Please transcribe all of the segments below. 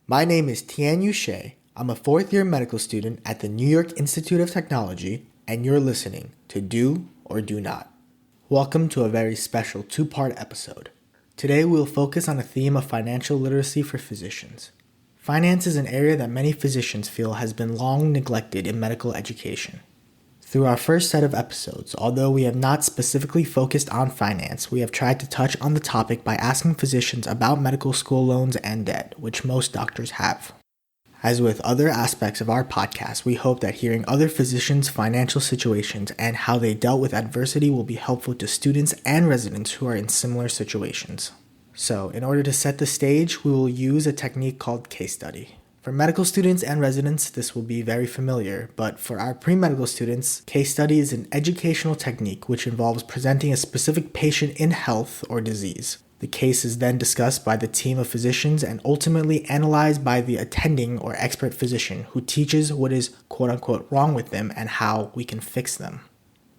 My name is Tian Yu Shea. I'm a fourth-year medical student at the New York Institute of Technology, and you're listening to Do or Do Not. Welcome to a very special two-part episode. Today we'll focus on a theme of financial literacy for physicians. Finance is an area that many physicians feel has been long neglected in medical education. Through our first set of episodes, although we have not specifically focused on finance, we have tried to touch on the topic by asking physicians about medical school loans and debt, which most doctors have. As with other aspects of our podcast, we hope that hearing other physicians' financial situations and how they dealt with adversity will be helpful to students and residents who are in similar situations. So, in order to set the stage, we will use a technique called case study. For medical students and residents, this will be very familiar, but for our pre-medical students, case study is an educational technique which involves presenting a specific patient in health or disease. The case is then discussed by the team of physicians and ultimately analyzed by the attending or expert physician who teaches what is quote-unquote wrong with them and how we can fix them.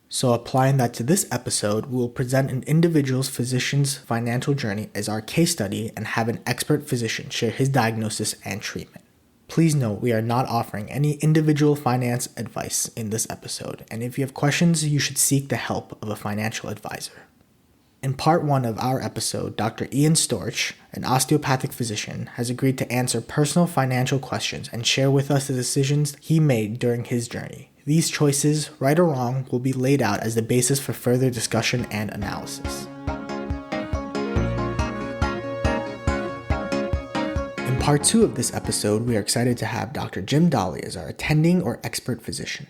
So applying that to this episode, we will present an individual's physician's financial journey as our case study and have an expert physician share his diagnosis and treatment. Please note we are not offering any individual finance advice in this episode, and if you have questions, you should seek the help of a financial advisor. In part 1 of our episode, Dr. Ian Storch, an osteopathic physician, has agreed to answer personal financial questions and share with us the decisions he made during his journey. These choices, right or wrong, will be laid out as the basis for further discussion and analysis. In part 2 of this episode, we are excited to have Dr. Jim Dahle as our attending or expert physician.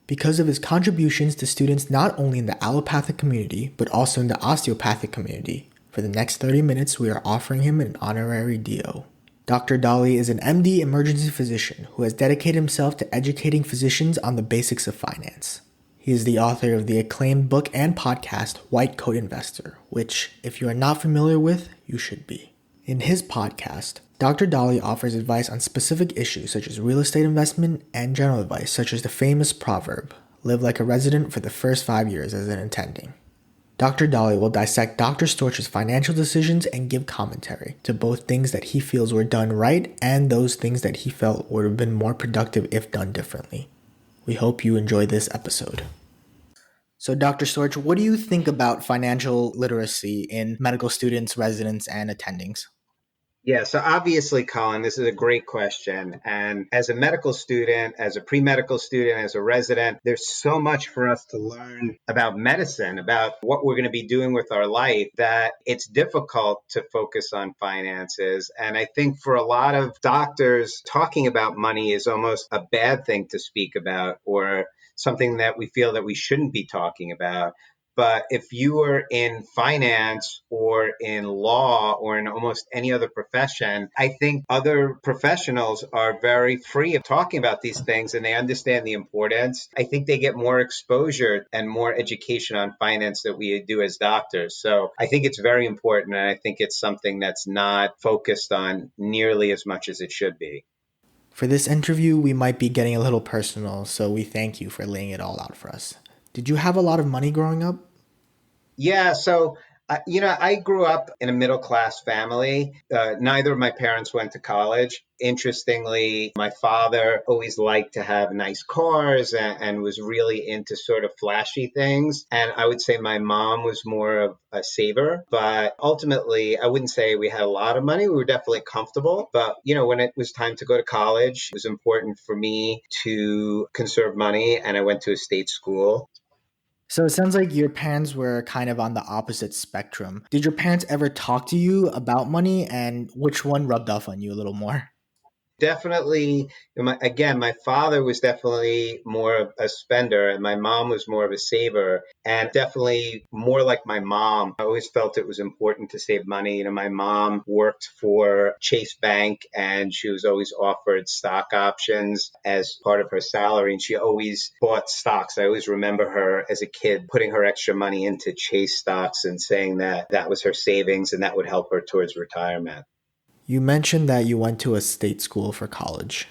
Because of his contributions to students not only in the allopathic community, but also in the osteopathic community, for the next 30 minutes we are offering him an honorary D.O. Dr. Dahle is an M.D. emergency physician who has dedicated himself to educating physicians on the basics of finance. He is the author of the acclaimed book and podcast, White Coat Investor, which, if you are not familiar with, you should be. In his podcast, Dr. Dahle offers advice on specific issues such as real estate investment and general advice such as the famous proverb, live like a resident for the first 5 years as an attending. Dr. Dahle will dissect Dr. Storch's financial decisions and give commentary to both things that he feels were done right and those things that he felt would have been more productive if done differently. We hope you enjoy this episode. So Dr. Storch, what do you think about financial literacy in medical students, residents, and attendings? Yeah, so obviously, Colin, this is a great question. And as a medical student, as a pre-medical student, as a resident, there's so much for us to learn about medicine, about what we're going to be doing with our life, that it's difficult to focus on finances. And I think for a lot of doctors, talking about money is almost a bad thing to speak about, or something that we feel that we shouldn't be talking about. But if you are in finance or in law or in almost any other profession, I think other professionals are very free of talking about these things and they understand the importance. I think they get more exposure and more education on finance than we do as doctors. So I think it's very important, and I think it's something that's not focused on nearly as much as it should be. For this interview, we might be getting a little personal, so we thank you for laying it all out for us. Did you have a lot of money growing up? Yeah, so I grew up in a middle-class family. Neither of my parents went to college. Interestingly, my father always liked to have nice cars and was really into sort of flashy things. And I would say my mom was more of a saver. But ultimately, I wouldn't say we had a lot of money. We were definitely comfortable. But, when it was time to go to college, it was important for me to conserve money. And I went to a state school. So it sounds like your parents were kind of on the opposite spectrum. Did your parents ever talk to you about money, and which one rubbed off on you a little more? Definitely, my father was definitely more of a spender and my mom was more of a saver, and definitely more like my mom. I always felt it was important to save money. My mom worked for Chase Bank and she was always offered stock options as part of her salary, and she always bought stocks. I always remember her as a kid putting her extra money into Chase stocks and saying that that was her savings and that would help her towards retirement. You mentioned that you went to a state school for college.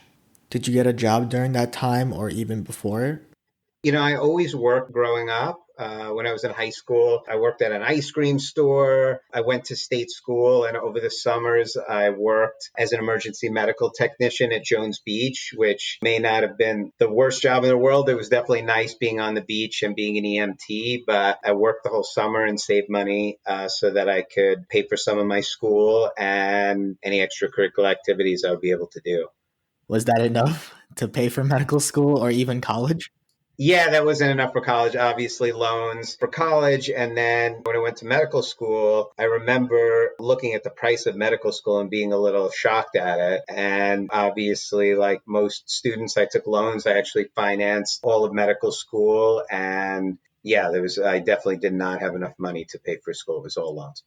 Did you get a job during that time or even before? I always worked growing up. When I was in high school, I worked at an ice cream store. I went to state school, and over the summers, I worked as an emergency medical technician at Jones Beach, which may not have been the worst job in the world. It was definitely nice being on the beach and being an EMT, but I worked the whole summer and saved money so that I could pay for some of my school and any extracurricular activities I would be able to do. Was that enough to pay for medical school or even college? Yeah, that wasn't enough for college. Obviously, loans for college. And then when I went to medical school, I remember looking at the price of medical school and being a little shocked at it. And obviously, like most students, I took loans. I actually financed all of medical school. And yeah, I definitely did not have enough money to pay for school. It was all loans.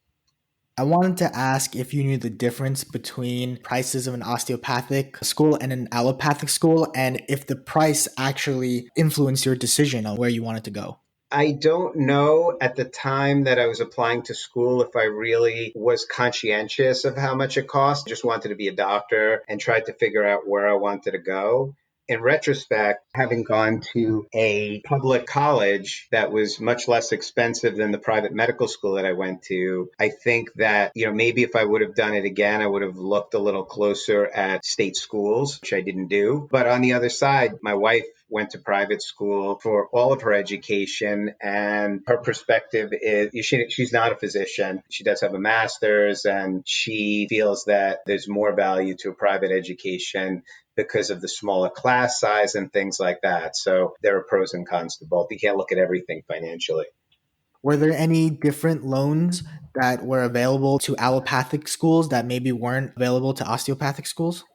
I wanted to ask if you knew the difference between prices of an osteopathic school and an allopathic school, and if the price actually influenced your decision on where you wanted to go. I don't know at the time that I was applying to school if I really was conscientious of how much it cost. I just wanted to be a doctor and tried to figure out where I wanted to go. In retrospect, having gone to a public college that was much less expensive than the private medical school that I went to, I think that, maybe if I would have done it again, I would have looked a little closer at state schools, which I didn't do. But on the other side, my wife went to private school for all of her education, and her perspective is she's not a physician. She does have a master's, and she feels that there's more value to a private education because of the smaller class size and things like that. So there are pros and cons to both. You can't look at everything financially. Were there any different loans that were available to allopathic schools that maybe weren't available to osteopathic schools?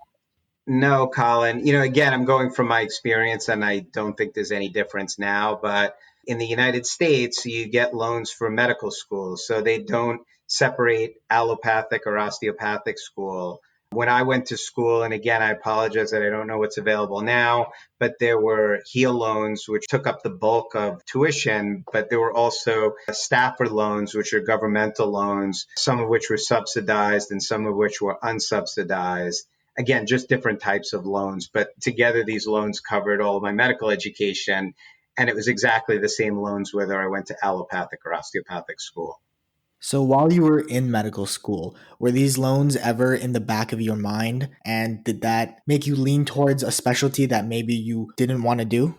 No, Colin. Again, I'm going from my experience, and I don't think there's any difference now. But in the United States, you get loans for medical schools, so they don't separate allopathic or osteopathic school. When I went to school, and again, I apologize that I don't know what's available now, but there were HEAL loans, which took up the bulk of tuition, but there were also Stafford loans, which are governmental loans, some of which were subsidized and some of which were unsubsidized. Again, just different types of loans, but together these loans covered all of my medical education. And it was exactly the same loans whether I went to allopathic or osteopathic school. So while you were in medical school, were these loans ever in the back of your mind? And did that make you lean towards a specialty that maybe you didn't want to do?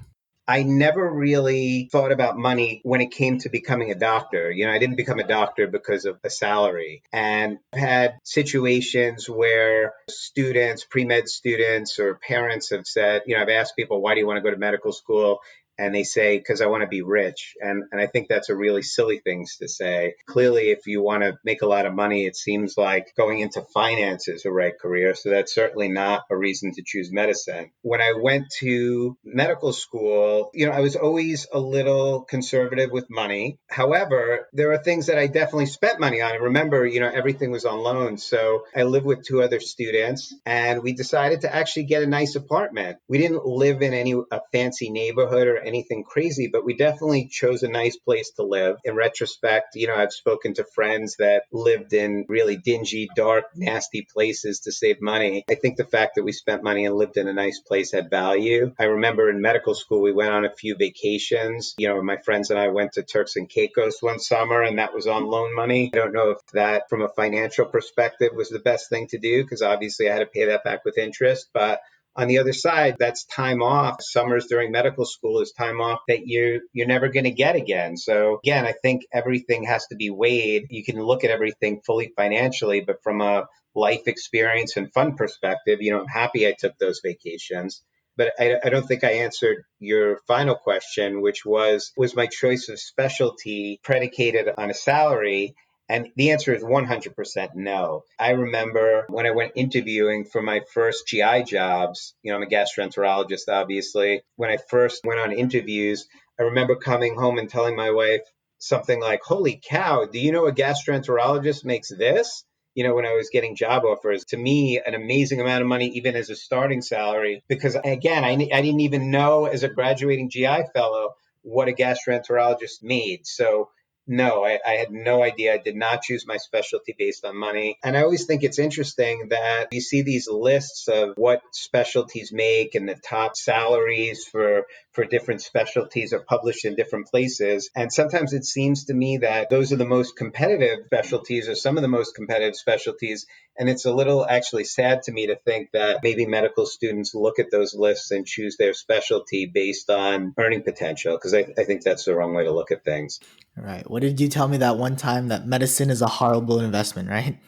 I never really thought about money when it came to becoming a doctor. I didn't become a doctor because of a salary. And I've had situations where students, pre-med students or parents have said, I've asked people, why do you want to go to medical school? And they say, because I want to be rich. And I think that's a really silly thing to say. Clearly, if you want to make a lot of money, it seems like going into finance is a right career. So that's certainly not a reason to choose medicine. When I went to medical school, I was always a little conservative with money. However, there are things that I definitely spent money on. And remember, everything was on loan. So I lived with two other students, and we decided to actually get a nice apartment. We didn't live in a fancy neighborhood or anything crazy, but we definitely chose a nice place to live. In retrospect, I've spoken to friends that lived in really dingy, dark, nasty places to save money. I think the fact that we spent money and lived in a nice place had value. I remember in medical school, we went on a few vacations. My friends and I went to Turks and Caicos one summer, and that was on loan money. I don't know if that, from a financial perspective, was the best thing to do, because obviously I had to pay that back with interest. But on the other side, that's time off. Summers during medical school is time off that you're never going to get again. So again, I think everything has to be weighed. You can look at everything fully financially, but from a life experience and fun perspective, I'm happy I took those vacations. But I don't think I answered your final question, which was my choice of specialty predicated on a salary? And the answer is 100% no. I remember when I went interviewing for my first GI jobs, I'm a gastroenterologist, obviously. When I first went on interviews, I remember coming home and telling my wife something like, holy cow, do you know a gastroenterologist makes this? When I was getting job offers, to me, an amazing amount of money, even as a starting salary, because again, I didn't even know as a graduating GI fellow what a gastroenterologist made. So No, I had no idea. I did not choose my specialty based on money. And I always think it's interesting that you see these lists of what specialties make and the top salaries for different specialties are published in different places. And sometimes it seems to me that those are the most competitive specialties or some of the most competitive specialties. And it's a little actually sad to me to think that maybe medical students look at those lists and choose their specialty based on earning potential, because I think that's the wrong way to look at things. Right. What did you tell me that one time that medicine is a horrible investment, right?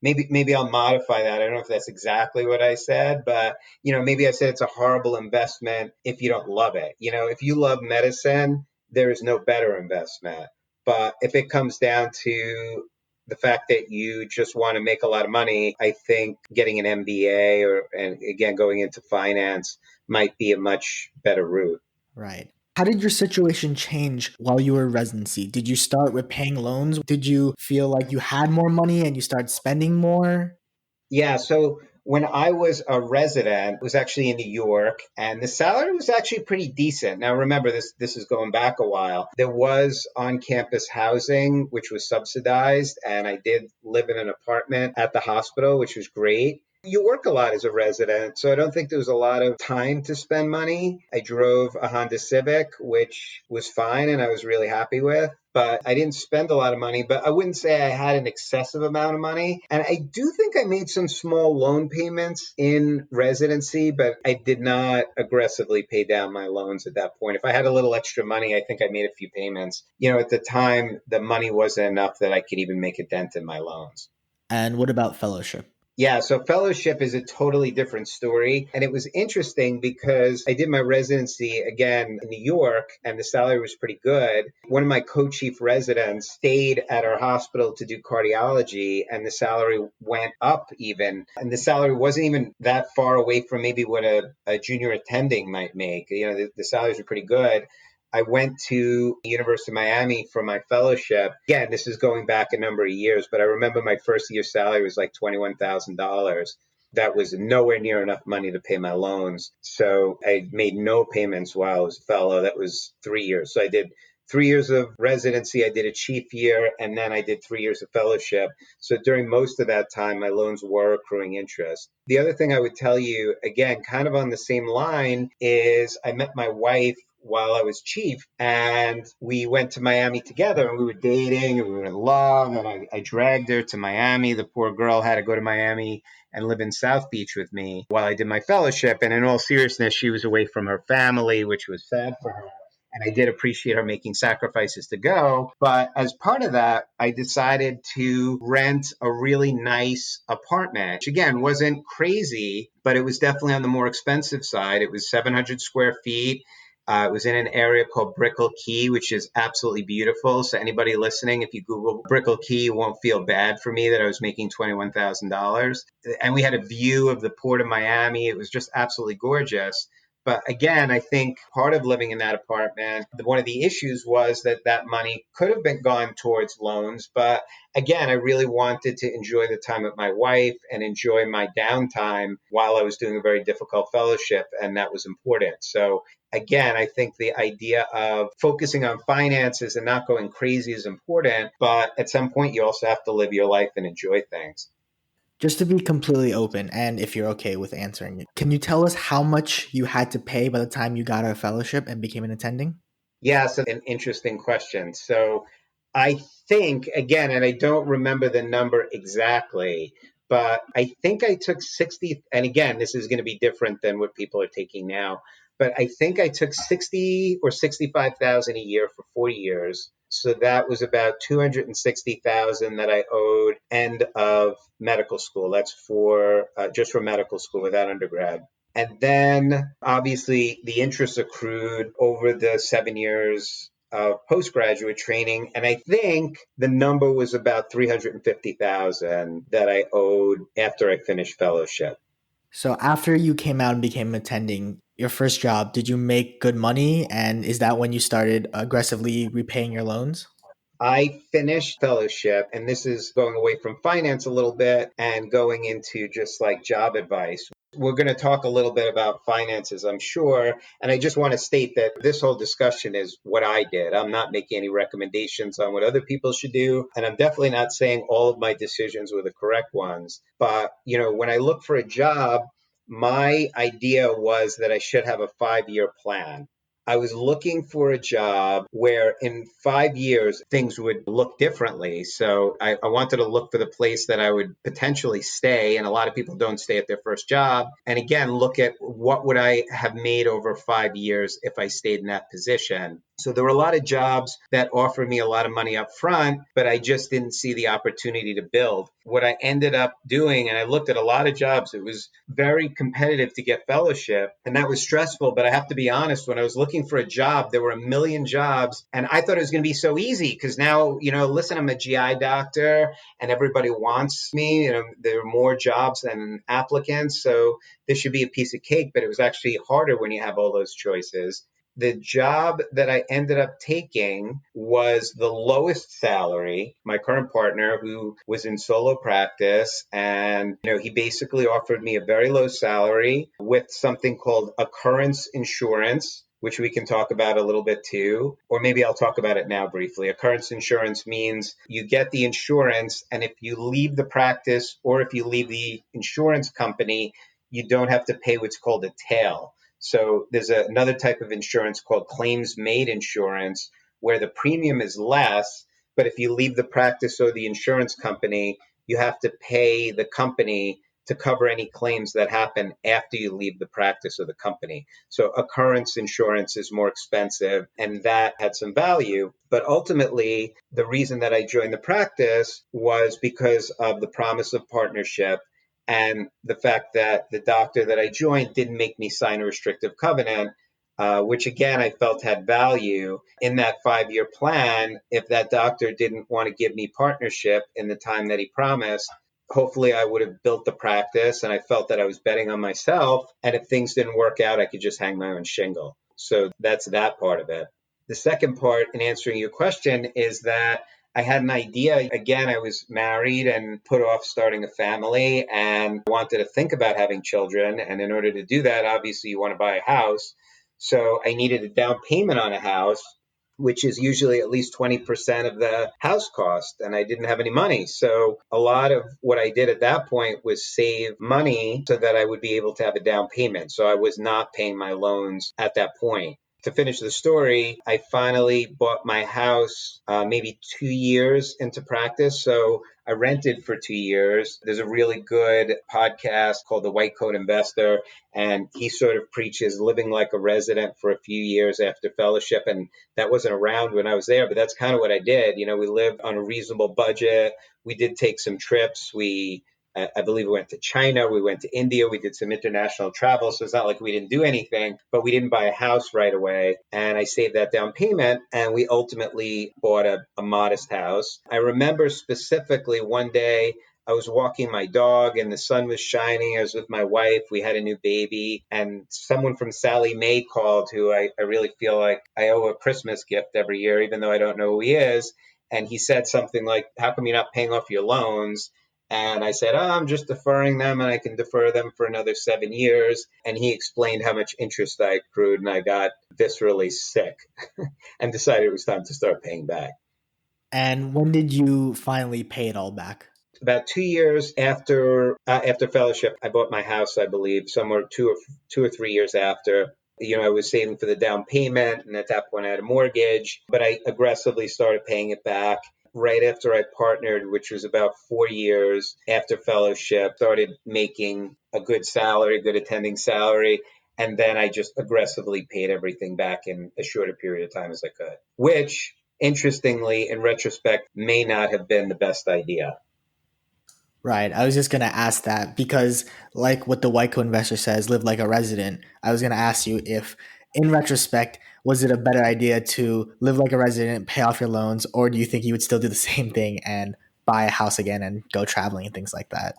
Maybe I'll modify that. I don't know if that's exactly what I said, but maybe I said it's a horrible investment if you don't love it. If you love medicine, there is no better investment. But if it comes down to the fact that you just want to make a lot of money, I think getting an MBA and again going into finance might be a much better route. Right. How did your situation change while you were in residency? Did you start repaying loans? Did you feel like you had more money and you started spending more? Yeah, so when I was a resident, it was actually in New York, and the salary was actually pretty decent. Now remember this is going back a while. There was on-campus housing which was subsidized, and I did live in an apartment at the hospital, which was great. You work a lot as a resident, so I don't think there was a lot of time to spend money. I drove a Honda Civic, which was fine and I was really happy with, but I didn't spend a lot of money. But I wouldn't say I had an excessive amount of money. And I do think I made some small loan payments in residency, but I did not aggressively pay down my loans at that point. If I had a little extra money, I think I made a few payments. At the time, the money wasn't enough that I could even make a dent in my loans. And what about fellowship? Yeah, so fellowship is a totally different story. And it was interesting because I did my residency again in New York and the salary was pretty good. One of my co chief residents stayed at our hospital to do cardiology and the salary went up even. And the salary wasn't even that far away from maybe what a junior attending might make. The salaries were pretty good. I went to the University of Miami for my fellowship. Again, this is going back a number of years, but I remember my first year salary was like $21,000. That was nowhere near enough money to pay my loans. So I made no payments while I was a fellow. That was 3 years. So I did 3 years of residency. I did a chief year, and then I did 3 years of fellowship. So during most of that time, my loans were accruing interest. The other thing I would tell you, again, kind of on the same line, is I met my wife while I was chief, and we went to Miami together, and we were dating, and we were in love, and I dragged her to Miami. The poor girl had to go to Miami and live in South Beach with me while I did my fellowship. And in all seriousness, she was away from her family, which was sad for her. And I did appreciate her making sacrifices to go. But as part of that, I decided to rent a really nice apartment, which again wasn't crazy, but it was definitely on the more expensive side. It was 700 square feet. It was in an area called Brickell Key, which is absolutely beautiful. So anybody listening, if you Google Brickell Key, you won't feel bad for me that I was making $21,000. And we had a view of the port of Miami. It was just absolutely gorgeous. But again, I think part of living in that apartment, one of the issues was that money could have been gone towards loans. But again, I really wanted to enjoy the time with my wife and enjoy my downtime while I was doing a very difficult fellowship. And that was important. So again, I think the idea of focusing on finances and not going crazy is important. But at some point, you also have to live your life and enjoy things. Just to be completely open, and if you're okay with answering it, can you tell us how much you had to pay by the time you got a fellowship and became an attending? Yeah, so an interesting question. So I think, again, and I don't remember the number exactly, but I think I took 60, and again, this is going to be different than what people are taking now, but I think I took 60 or 65,000 a year for 4 years. So that was about 260,000 that I owed end of medical school. That's for just for medical school without undergrad. And then obviously the interest accrued over the 7 years of postgraduate training. And I think the number was about 350,000 that I owed after I finished fellowship. So after you came out and became attending, your first job, did you make good money? And is that when you started aggressively repaying your loans? I finished fellowship, and this is going away from finance a little bit and going into just like job advice. We're going to talk a little bit about finances, I'm sure. And I just want to state that this whole discussion is what I did. I'm not making any recommendations on what other people should do. And I'm definitely not saying all of my decisions were the correct ones. But, when I look for a job, my idea was that I should have a 5-year plan. I was looking for a job where in 5 years things would look differently. So I wanted to look for the place that I would potentially stay. And a lot of people don't stay at their first job. And again, look at what would I have made over 5 years if I stayed in that position. So there were a lot of jobs that offered me a lot of money up front, but I just didn't see the opportunity to build. What I ended up doing, and I looked at a lot of jobs, it was very competitive to get fellowship, and that was stressful. But I have to be honest, when I was looking for a job, there were a million jobs, and I thought it was going to be so easy because now, listen, I'm a GI doctor and everybody wants me. There are more jobs than applicants, so this should be a piece of cake, but it was actually harder when you have all those choices. The job that I ended up taking was the lowest salary. My current partner, who was in solo practice, and he basically offered me a very low salary with something called occurrence insurance, which we can talk about a little bit too, or maybe I'll talk about it now briefly. Occurrence insurance means you get the insurance, and if you leave the practice or if you leave the insurance company, you don't have to pay what's called a tail. So there's another type of insurance called claims-made insurance where the premium is less, but if you leave the practice or the insurance company, you have to pay the company to cover any claims that happen after you leave the practice or the company. So occurrence insurance is more expensive, and that had some value. But ultimately, the reason that I joined the practice was because of the promise of partnership and the fact that the doctor that I joined didn't make me sign a restrictive covenant, which again, I felt had value in that 5-year plan. If that doctor didn't want to give me partnership in the time that he promised, hopefully I would have built the practice, and I felt that I was betting on myself. And if things didn't work out, I could just hang my own shingle. So that's that part of it. The second part in answering your question is that I had an idea. Again, I was married and put off starting a family and wanted to think about having children. And in order to do that, obviously you want to buy a house. So I needed a down payment on a house, which is usually at least 20% of the house cost. And I didn't have any money. So a lot of what I did at that point was save money so that I would be able to have a down payment. So I was not paying my loans at that point. To finish the story, I finally bought my house maybe 2 years into practice. So I rented for 2 years. There's a really good podcast called The White Coat Investor, and he sort of preaches living like a resident for a few years after fellowship. And that wasn't around when I was there, but that's kind of what I did. We lived on a reasonable budget. We did take some trips. I believe we went to China, we went to India, we did some international travel. So it's not like we didn't do anything, but we didn't buy a house right away. And I saved that down payment, and we ultimately bought a modest house. I remember specifically one day I was walking my dog and the sun was shining. I was with my wife. We had a new baby, and someone from Sally Mae called, who I really feel like I owe a Christmas gift every year, even though I don't know who he is. And he said something like, "How come you're not paying off your loans?" And I said, I'm just deferring them, and I can defer them for another 7 years. And he explained how much interest I accrued, and I got viscerally sick and decided it was time to start paying back. And when did you finally pay it all back? About 2 years after fellowship, I bought my house, I believe, somewhere 2 or 3 years after. I was saving for the down payment, and at that point I had a mortgage, but I aggressively started paying it back. Right after I partnered, which was about 4 years after fellowship, started making a good salary, good attending salary. And then I just aggressively paid everything back in as short a period of time as I could, which, interestingly, in retrospect, may not have been the best idea. Right. I was just going to ask that because, like what the White Coat Investor says, live like a resident. I was going to ask you if, in retrospect, was it a better idea to live like a resident, pay off your loans, or do you think you would still do the same thing and buy a house again and go traveling and things like that?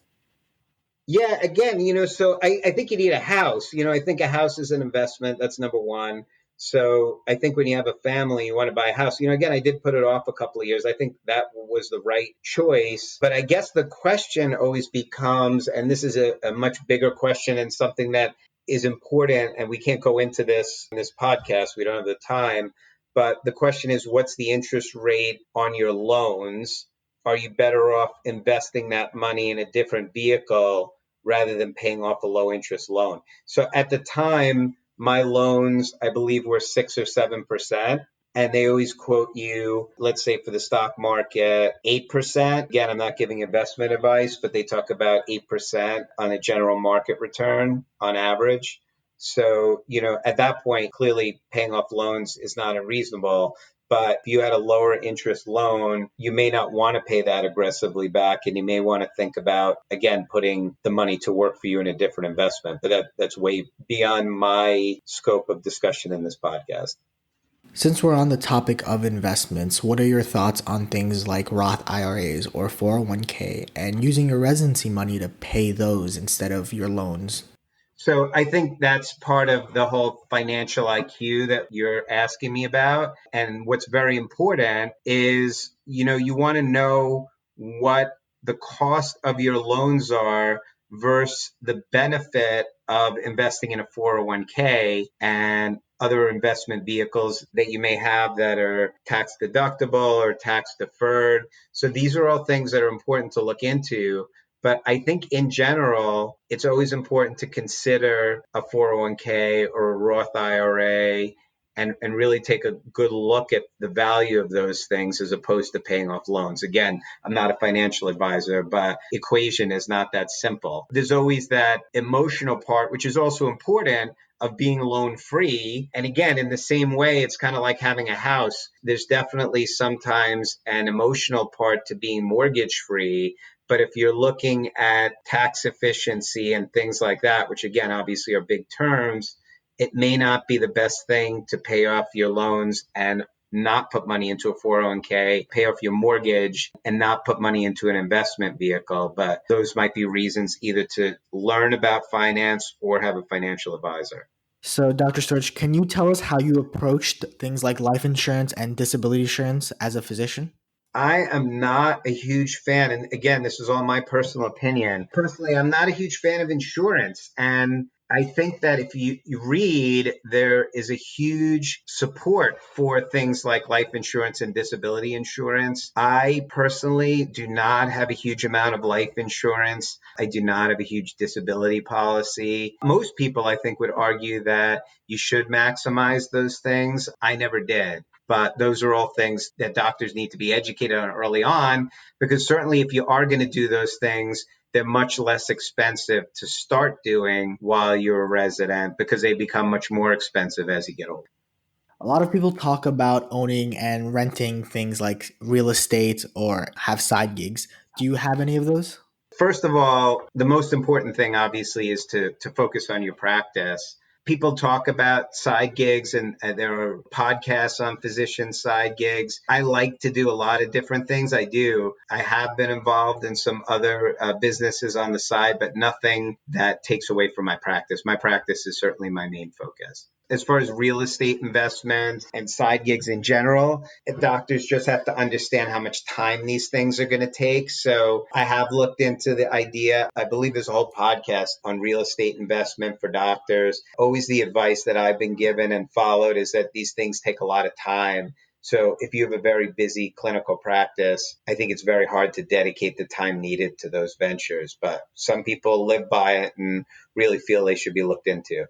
Yeah, again, so I think you need a house. I think a house is an investment. That's number one. So I think when you have a family, you want to buy a house. Again, I did put it off a couple of years. I think that was the right choice. But I guess the question always becomes, and this is a much bigger question and something that is important, and we can't go into this in this podcast. We don't have the time. But the question is, what's the interest rate on your loans? Are you better off investing that money in a different vehicle rather than paying off a low interest loan? So at the time, my loans, I believe, were 6 or 7%. And they always quote you, let's say for the stock market, 8%. Again, I'm not giving investment advice, but they talk about 8% on a general market return on average. So, at that point, clearly paying off loans is not unreasonable. But if you had a lower interest loan, you may not want to pay that aggressively back. And you may want to think about, again, putting the money to work for you in a different investment. But that's way beyond my scope of discussion in this podcast. Since we're on the topic of investments, what are your thoughts on things like Roth IRAs or 401k and using your residency money to pay those instead of your loans? So I think that's part of the whole financial IQ that you're asking me about. And what's very important is, you want to know what the cost of your loans are versus the benefit of investing in a 401k and other investment vehicles that you may have that are tax deductible or tax deferred. So these are all things that are important to look into. But I think in general, it's always important to consider a 401k or a Roth IRA and really take a good look at the value of those things as opposed to paying off loans. Again, I'm not a financial advisor, but equation is not that simple. There's always that emotional part, which is also important, of being loan free. And again, in the same way, it's kind of like having a house. There's definitely sometimes an emotional part to being mortgage free. But if you're looking at tax efficiency and things like that, which again, obviously are big terms, it may not be the best thing to pay off your loans and not put money into a 401k, pay off your mortgage and not put money into an investment vehicle. But those might be reasons either to learn about finance or have a financial advisor. So, Dr. Storch, can you tell us how you approached things like life insurance and disability insurance as a physician? I am not a huge fan. And again, this is all my personal opinion. Personally, I'm not a huge fan of insurance. And I think that if you read, there is a huge support for things like life insurance and disability insurance. I personally do not have a huge amount of life insurance. I do not have a huge disability policy. Most people, I think, would argue that you should maximize those things. I never did. But those are all things that doctors need to be educated on early on, because certainly if you are going to do those things, they're much less expensive to start doing while you're a resident because they become much more expensive as you get older. A lot of people talk about owning and renting things like real estate or have side gigs. Do you have any of those? First of all, the most important thing, obviously, is to focus on your practice. People talk about side gigs, and there are podcasts on physician side gigs. I like to do a lot of different things. I do. I have been involved in some other businesses on the side, but nothing that takes away from my practice. My practice is certainly my main focus. As far as real estate investment and side gigs in general, doctors just have to understand how much time these things are going to take. So I have looked into the idea. I believe there's a whole podcast on real estate investment for doctors. Always the advice that I've been given and followed is that these things take a lot of time. So if you have a very busy clinical practice, I think it's very hard to dedicate the time needed to those ventures. But some people live by it and really feel they should be looked into.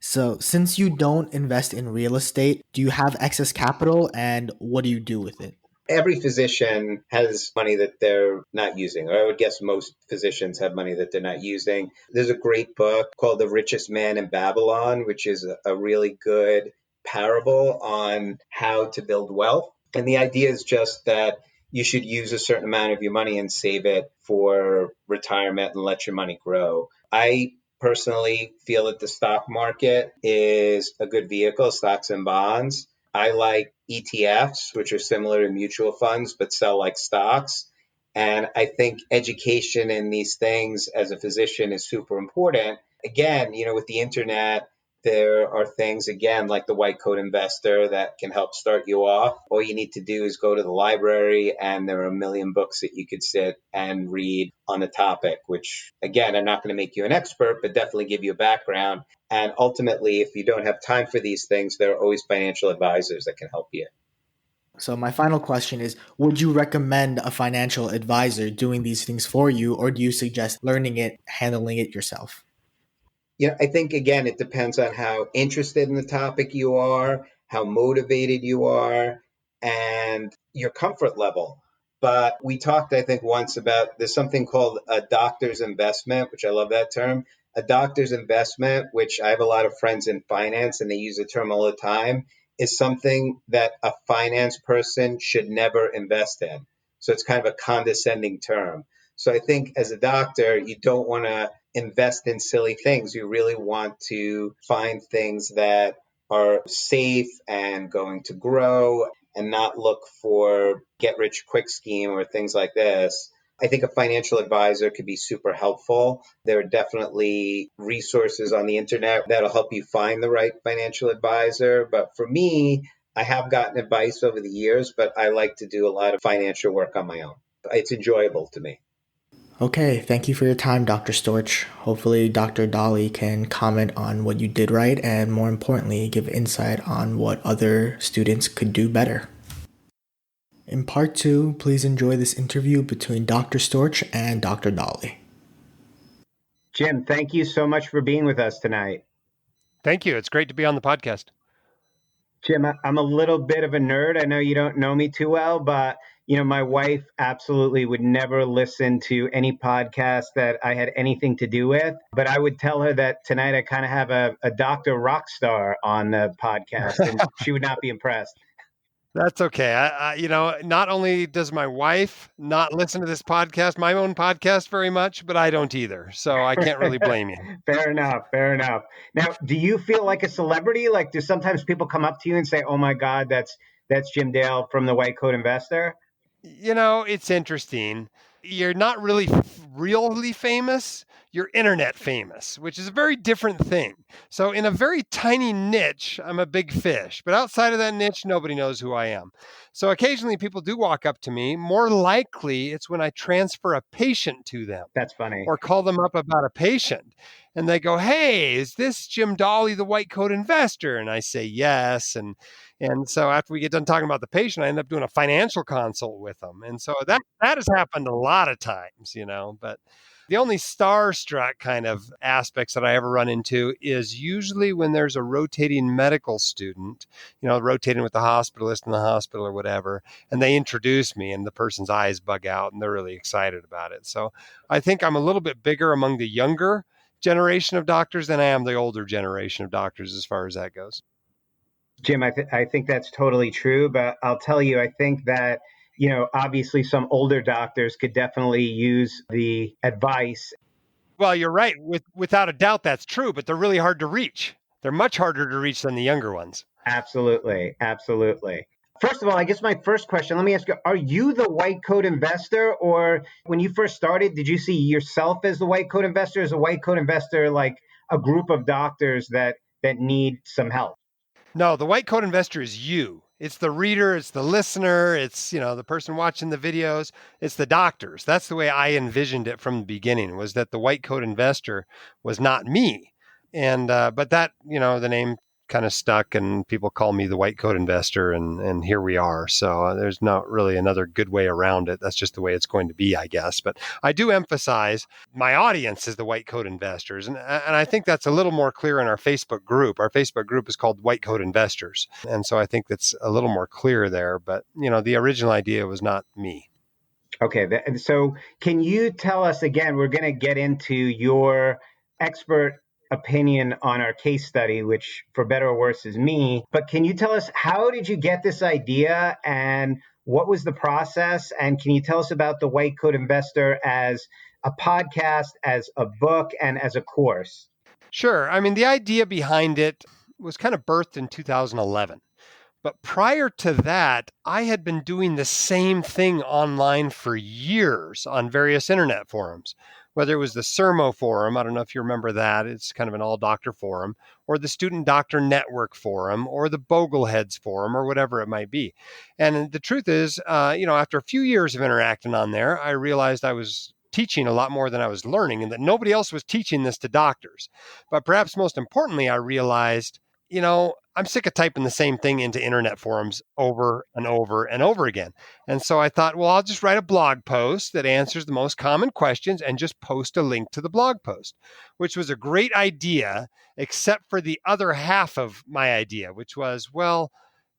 So, since you don't invest in real estate, do you have excess capital and what do you do with it? Every physician has money that they're not using, or I would guess most physicians have money that they're not using. There's a great book called The Richest Man in Babylon, which is a really good parable on how to build wealth. And the idea is just that you should use a certain amount of your money and save it for retirement and let your money grow. I personally feel that the stock market is a good vehicle, stocks and bonds. I like ETFs, which are similar to mutual funds, but sell like stocks. And I think education in these things as a physician is super important. Again, with the internet, There are things, again, like the white coat investor that can help start you off. All you need to do is go to the library, and there are a million books that you could sit and read on the topic, which, again, are not going to make you an expert, but definitely give you a background. And ultimately, if you don't have time for these things, there are always financial advisors that can help you. So my final question is, would you recommend a financial advisor doing these things for you, or do you suggest learning it, handling it yourself? I think, again, it depends on how interested in the topic you are, how motivated you are, and your comfort level. But we talked, I think, once about there's something called a doctor's investment, which I love that term. A doctor's investment, which I have a lot of friends in finance and they use the term all the time, is something that a finance person should never invest in. So it's kind of a condescending term. So I think as a doctor, you don't want to invest in silly things. You really want to find things that are safe and going to grow and not look for get rich quick scheme or things like this. I think a financial advisor could be super helpful. There are definitely resources on the internet that'll help you find the right financial advisor. But for me, I have gotten advice over the years, but I like to do a lot of financial work on my own. It's enjoyable to me. Okay, thank you for your time, Dr. Storch. Hopefully, Dr. Dahle can comment on what you did right and, more importantly, give insight on what other students could do better. In part 2, please enjoy this interview between Dr. Storch and Dr. Dahle. Jim, thank you so much for being with us tonight. Thank you. It's great to be on the podcast. Jim, I'm a little bit of a nerd. I know you don't know me too well, but my wife absolutely would never listen to any podcast that I had anything to do with. But I would tell her that tonight I kind of have a Dr. Rockstar on the podcast, and she would not be impressed. That's okay. Not only does my wife not listen to this podcast, my own podcast, very much, but I don't either. So I can't really blame you. Fair enough. Fair enough. Now, do you feel like a celebrity? Like, do sometimes people come up to you and say, "Oh my God, that's Jim Dahle from the White Coat Investor"? It's interesting. You're not really famous. You're internet famous, which is a very different thing. So in a very tiny niche, I'm a big fish. But outside of that niche, nobody knows who I am. So occasionally people do walk up to me. More likely, it's when I transfer a patient to them. That's funny. Or call them up about a patient. And they go, "Hey, is this Jim Dahle, the White Coat Investor?" And I say, "Yes." And so after we get done talking about the patient, I end up doing a financial consult with them. And so that has happened a lot of times, but the only starstruck kind of aspects that I ever run into is usually when there's a rotating medical student, rotating with the hospitalist in the hospital or whatever, and they introduce me and the person's eyes bug out and they're really excited about it. So I think I'm a little bit bigger among the younger generation of doctors than I am the older generation of doctors as far as that goes. Jim, I think that's totally true, but I'll tell you, I think that, obviously some older doctors could definitely use the advice. Well, you're right. Without a doubt, that's true, but they're really hard to reach. They're much harder to reach than the younger ones. Absolutely. Absolutely. First of all, I guess my first question, let me ask you, are you the white coat investor? Or when you first started, did you see yourself as the white coat investor? Is a white coat investor like a group of doctors that need some help? No, the white coat investor is you. It's the reader, it's the listener, it's, the person watching the videos, it's the doctors. That's the way I envisioned it from the beginning, was that the white coat investor was not me. And, but that, the name kind of stuck and people call me the white coat investor and here we are. So there's not really another good way around it. That's just the way it's going to be, I guess. But I do emphasize my audience is the white coat investors. And I think that's a little more clear in our Facebook group. Our Facebook group is called White Coat Investors. And so I think that's a little more clear there. But, the original idea was not me. Okay. So can you tell us again, we're going to get into your expert opinion on our case study, which for better or worse is me. But can you tell us, how did you get this idea and what was the process? And can you tell us about the White Coat Investor as a podcast, as a book, and as a course? Sure. I mean, the idea behind it was kind of birthed in 2011. But prior to that, I had been doing the same thing online for years on various internet forums, whether it was the Sermo forum, I don't know if you remember that, it's kind of an all doctor forum, or the Student Doctor Network forum, or the Bogleheads forum, or whatever it might be. And the truth is, after a few years of interacting on there, I realized I was teaching a lot more than I was learning, and that nobody else was teaching this to doctors. But perhaps most importantly, I realized, I'm sick of typing the same thing into internet forums over and over and over again. And so I thought, well, I'll just write a blog post that answers the most common questions and just post a link to the blog post, which was a great idea, except for the other half of my idea, which was, well,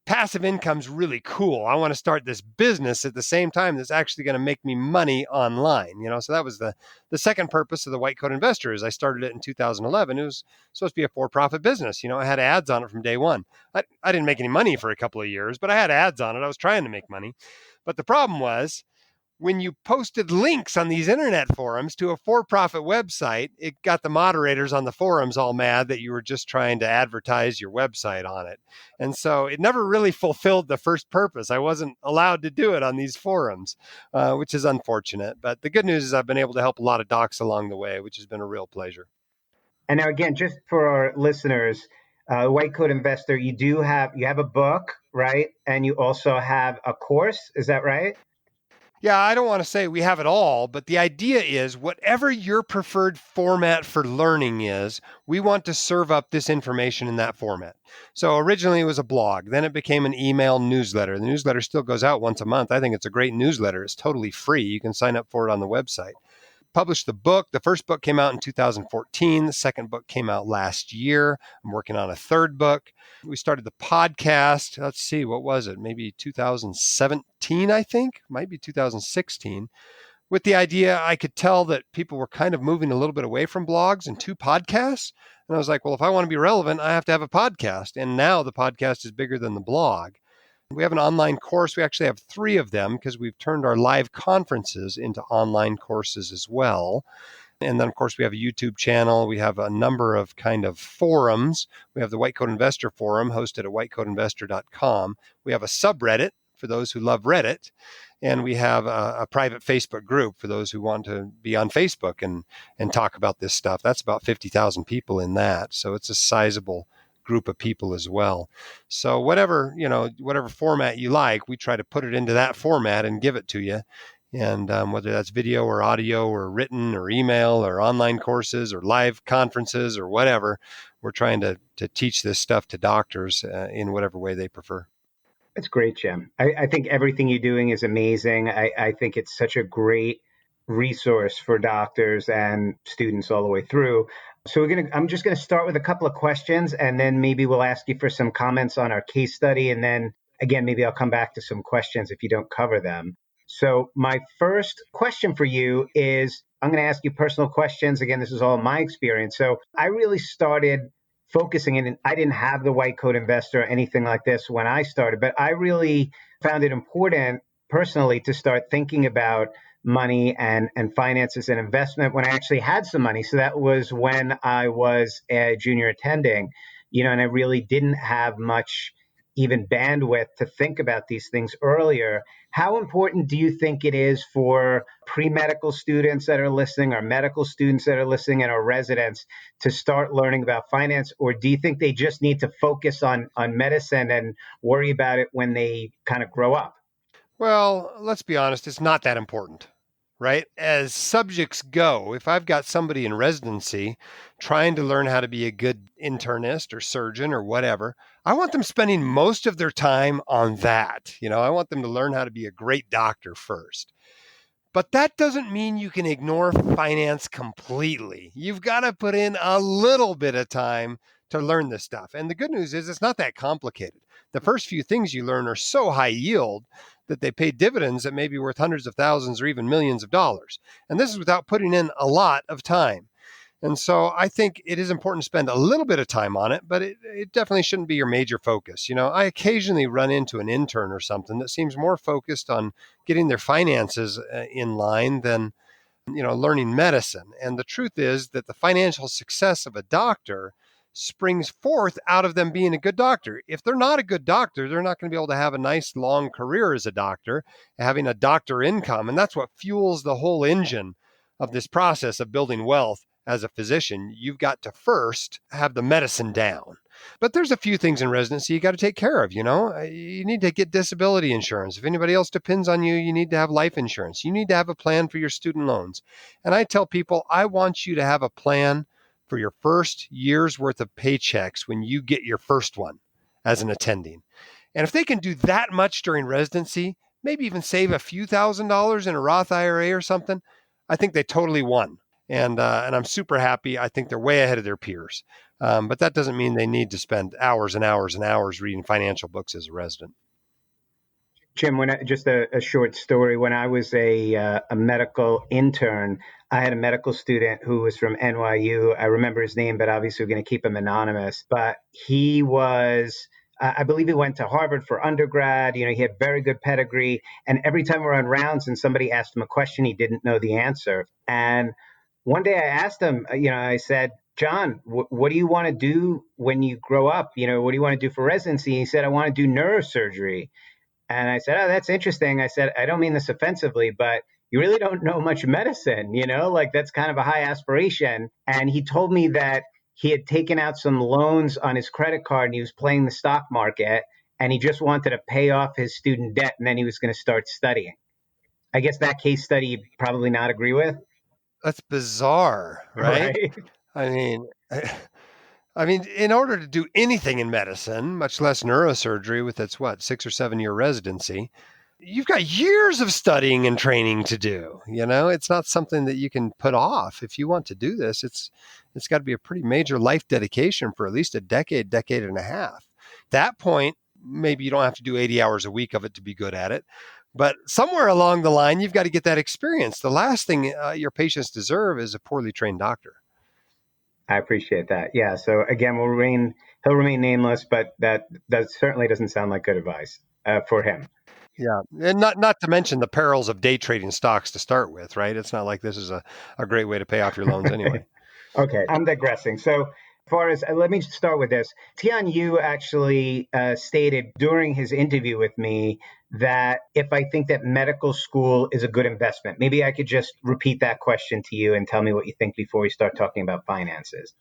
passive income's really cool. I want to start this business at the same time that's actually going to make me money online. So that was the second purpose of the White Coat Investor. Is I started it in 2011. It was supposed to be a for-profit business. I had ads on it from day one. I didn't make any money for a couple of years, but I had ads on it. I was trying to make money. But the problem was, when you posted links on these internet forums to a for-profit website, it got the moderators on the forums all mad that you were just trying to advertise your website on it. And so it never really fulfilled the first purpose. I wasn't allowed to do it on these forums, which is unfortunate. But the good news is I've been able to help a lot of docs along the way, which has been a real pleasure. And now, again, just for our listeners, White Coat Investor, you have a book, right? And you also have a course. Is that right? Yeah, I don't want to say we have it all, but the idea is whatever your preferred format for learning is, we want to serve up this information in that format. So originally it was a blog, then it became an email newsletter. The newsletter still goes out once a month. I think it's a great newsletter. It's totally free. You can sign up for it on the website. Published the book. The first book came out in 2014. The second book came out last year. I'm working on a third book. We started the podcast. Let's see, what was it? Maybe 2017, I think. Might be 2016. With the idea, I could tell that people were kind of moving a little bit away from blogs and to podcasts. And I was like, well, if I want to be relevant, I have to have a podcast. And now the podcast is bigger than the blog. We have an online course. We actually have 3 of them because we've turned our live conferences into online courses as well. And then, of course, we have a YouTube channel. We have a number of kind of forums. We have the White Coat Investor Forum hosted at whitecoatinvestor.com. We have a subreddit for those who love Reddit. And we have a private Facebook group for those who want to be on Facebook and talk about this stuff. That's about 50,000 people in that. So it's a sizable group of people as well. So whatever format you like, we try to put it into that format and give it to you. And whether that's video or audio or written or email or online courses or live conferences or whatever, we're trying to teach this stuff to doctors in whatever way they prefer. That's great, Jim. I think everything you're doing is amazing. I think it's such a great resource for doctors and students all the way through. So I'm just going to start with a couple of questions, and then maybe we'll ask you for some comments on our case study. And then again, maybe I'll come back to some questions if you don't cover them. So my first question for you is, I'm going to ask you personal questions. Again, this is all my experience. So I really started focusing in, and I didn't have the White Coat Investor or anything like this when I started, but I really found it important personally to start thinking about money and finances and investment when I actually had some money. So that was when I was a junior attending, and I really didn't have much even bandwidth to think about these things earlier. How important do you think it is for pre-medical students that are listening, or medical students that are listening, and our residents to start learning about finance? Or do you think they just need to focus on medicine and worry about it when they kind of grow up? Well, let's be honest, it's not that important, right? As subjects go, if I've got somebody in residency trying to learn how to be a good internist or surgeon or whatever, I want them spending most of their time on that. I want them to learn how to be a great doctor first. But that doesn't mean you can ignore finance completely. You've got to put in a little bit of time to learn this stuff. And the good news is it's not that complicated. The first few things you learn are so high yield that they pay dividends that may be worth hundreds of thousands or even millions of dollars. And this is without putting in a lot of time. And so I think it is important to spend a little bit of time on it, but it definitely shouldn't be your major focus. I occasionally run into an intern or something that seems more focused on getting their finances in line than, learning medicine. And the truth is that the financial success of a doctor springs forth out of them being a good doctor. If they're not a good doctor, they're not going to be able to have a nice long career as a doctor, having a doctor income. And that's what fuels the whole engine of this process of building wealth as a physician, you've got to first have the medicine down. But there's a few things in residency you got to take care of. You need to get disability insurance. If anybody else depends on you, you need to have life insurance. You need to have a plan for your student loans. And I tell people, I want you to have a plan for your first year's worth of paychecks when you get your first one as an attending. And if they can do that much during residency, maybe even save a few $1,000s in a Roth IRA or something, I think they totally won. And I'm super happy. I think they're way ahead of their peers. But that doesn't mean they need to spend hours and hours and hours reading financial books as a resident. Jim, just a short story. When I was a medical intern, I had a medical student who was from NYU. I remember his name, but obviously we're going to keep him anonymous. But he was, I believe he went to Harvard for undergrad. He had very good pedigree. And every time we're on rounds and somebody asked him a question, he didn't know the answer. And one day I asked him, I said, John, what do you want to do when you grow up? What do you want to do for residency? He said, I want to do neurosurgery. And I said, oh, that's interesting. I said, I don't mean this offensively, but you really don't know much medicine, that's kind of a high aspiration. And he told me that he had taken out some loans on his credit card and he was playing the stock market and he just wanted to pay off his student debt and then he was going to start studying. I guess that case study you'd probably not agree with. That's bizarre, right? I mean, in order to do anything in medicine, much less neurosurgery with its 6 or 7 year residency, you've got years of studying and training to do. It's not something that you can put off. If you want to do this, it's got to be a pretty major life dedication for at least a decade and a half. At that point, maybe you don't have to do 80 hours a week of it to be good at it. But somewhere along the line, you've got to get that experience. The last thing your patients deserve is a poorly trained doctor. I appreciate that. Yeah. So again, he'll remain nameless, but that certainly doesn't sound like good advice for him. Yeah. And not to mention the perils of day trading stocks to start with, right? It's not like this is a great way to pay off your loans anyway. Okay. I'm digressing. So as far as, let me start with this. Tian Yu actually stated during his interview with me that if I think that medical school is a good investment. Maybe I could just repeat that question to you and tell me what you think before we start talking about finances.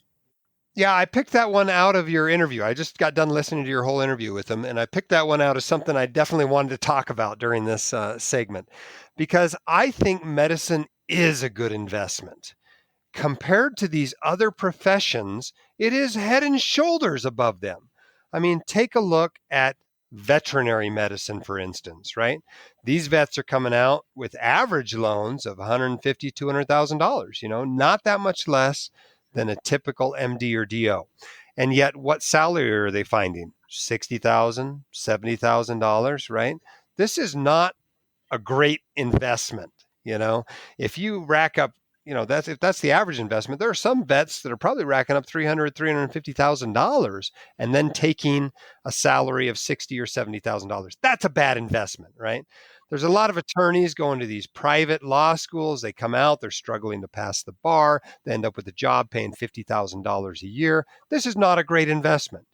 Yeah, I picked that one out of your interview. I just got done listening to your whole interview with him, and I picked that one out as something I definitely wanted to talk about during this segment because I think medicine is a good investment. Compared to these other professions, it is head and shoulders above them. Take a look at veterinary medicine, for instance, right? These vets are coming out with average loans of $150,000, $200,000, not that much less than a typical MD or DO. And yet, what salary are they finding? $60,000, $70,000, right? This is not a great investment. If you rack up, if that's the average investment, there are some vets that are probably racking up $300,000, $350,000 and then taking a salary of $60,000 or $70,000. That's a bad investment, right? There's a lot of attorneys going to these private law schools. They come out, they're struggling to pass the bar. They end up with a job paying $50,000 a year. This is not a great investment.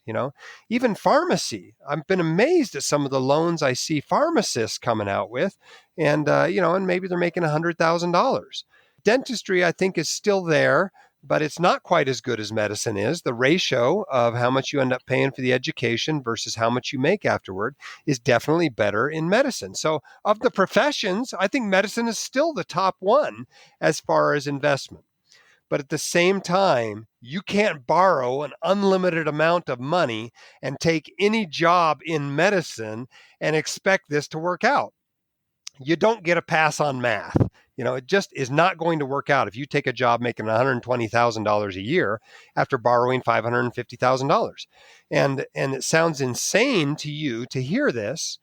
Even pharmacy. I've been amazed at some of the loans I see pharmacists coming out with, and and maybe they're making $100,000. Dentistry, I think, is still there, but it's not quite as good as medicine is. The ratio of how much you end up paying for the education versus how much you make afterward is definitely better in medicine. So of the professions, I think medicine is still the top one as far as investment. But at the same time, you can't borrow an unlimited amount of money and take any job in medicine and expect this to work out. You don't get a pass on math. It just is not going to work out if you take a job making $120,000 a year after borrowing $550,000. And it sounds insane to you to hear this,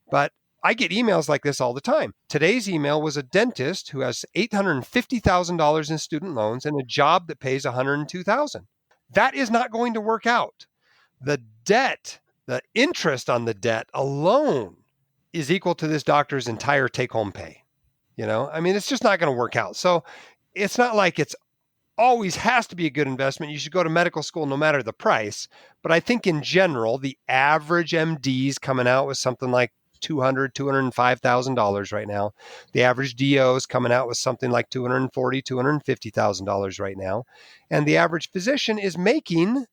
but I get emails like this all the time. Today's email was a dentist who has $850,000 in student loans and a job that pays $102,000. That is not going to work out. The debt, the interest on the debt alone is equal to this doctor's entire take-home pay. It's just not going to work out. So it's not like it's always has to be a good investment. You should go to medical school no matter the price. But I think in general, the average MD's coming out with something like $200,000, $205,000 right now. The average DO is coming out with something like $240,000, $250,000 right now. And the average physician is making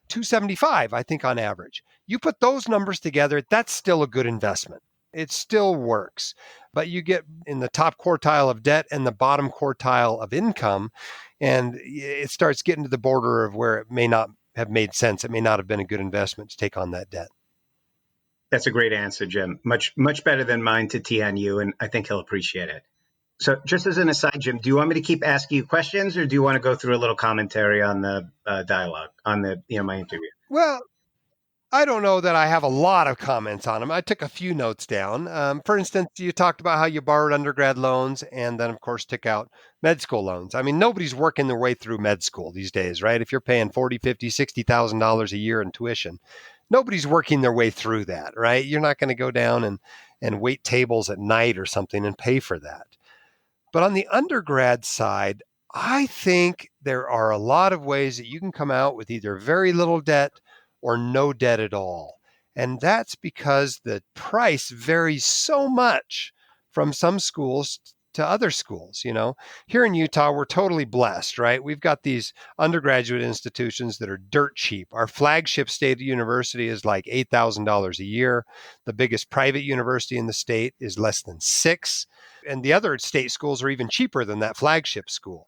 $275,000, I think, on average. You put those numbers together, that's still a good investment. It still works. But you get in the top quartile of debt and the bottom quartile of income, and it starts getting to the border of where it may not have made sense. It may not have been a good investment to take on that debt. That's a great answer, Jim. Much better than mine to TNU, and I think he'll appreciate it. So just as an aside, Jim, do you want me to keep asking you questions, or do you want to go through a little commentary on the dialogue, on the my interview? Well, I don't know that I have a lot of comments on them. I took a few notes down. For instance, you talked about how you borrowed undergrad loans and then, of course, took out med school loans. I mean, nobody's working their way through med school these days, right? If you're paying $40,000, $50,000, $60,000 a year in tuition, nobody's working their way through that, right? You're not going to go down and wait tables at night or something and pay for that. But on the undergrad side, I think there are a lot of ways that you can come out with either very little debt or no debt at all. And that's because the price varies so much from some schools to other schools. Here in Utah, we're totally blessed, right? We've got these undergraduate institutions that are dirt cheap. Our flagship state university is like $8,000 a year. The biggest private university in the state is less than $6,000. And the other state schools are even cheaper than that flagship school.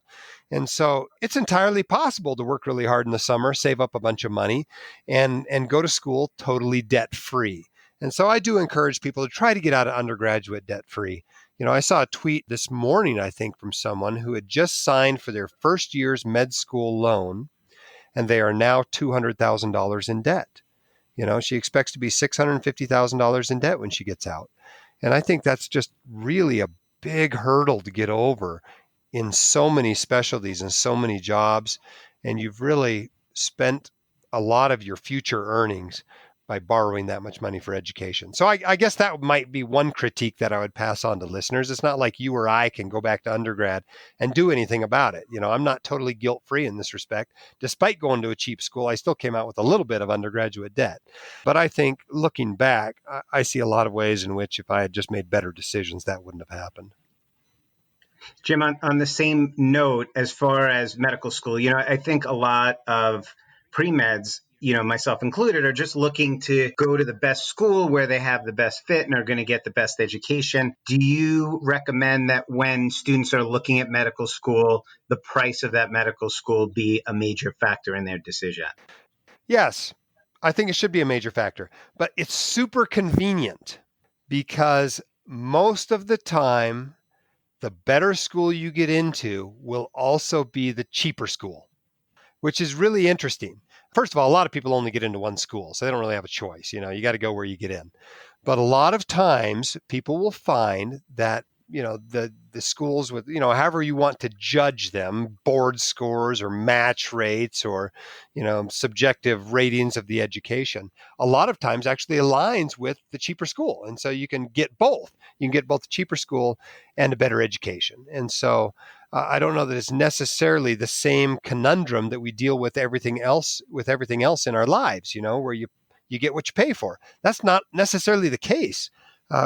And so it's entirely possible to work really hard in the summer, save up a bunch of money, and go to school totally debt-free. And so I do encourage people to try to get out of undergraduate debt-free. I saw a tweet this morning, I think, from someone who had just signed for their first year's med school loan, and they are now $200,000 in debt. She expects to be $650,000 in debt when she gets out. And I think that's just really a big hurdle to get over in so many specialties and so many jobs. And you've really spent a lot of your future earnings by borrowing that much money for education. So I guess that might be one critique that I would pass on to listeners. It's not like you or I can go back to undergrad and do anything about it. I'm not totally guilt-free in this respect. Despite going to a cheap school, I still came out with a little bit of undergraduate debt. But I think looking back, I see a lot of ways in which if I had just made better decisions, that wouldn't have happened. Jim, on the same note, as far as medical school, I think a lot of pre-meds, myself included, are just looking to go to the best school where they have the best fit and are going to get the best education. Do you recommend that when students are looking at medical school, the price of that medical school be a major factor in their decision? Yes, I think it should be a major factor, but it's super convenient because most of the time, the better school you get into will also be the cheaper school, which is really interesting. First of all, a lot of people only get into one school, so they don't really have a choice. You got to go where you get in. But a lot of times people will find that, the schools with, however you want to judge them, board scores or match rates or, subjective ratings of the education, a lot of times actually aligns with the cheaper school. And so you can get both. You can get both the cheaper school and a better education. And so I don't know that it's necessarily the same conundrum that we deal with everything else in our lives, where you get what you pay for. That's not necessarily the case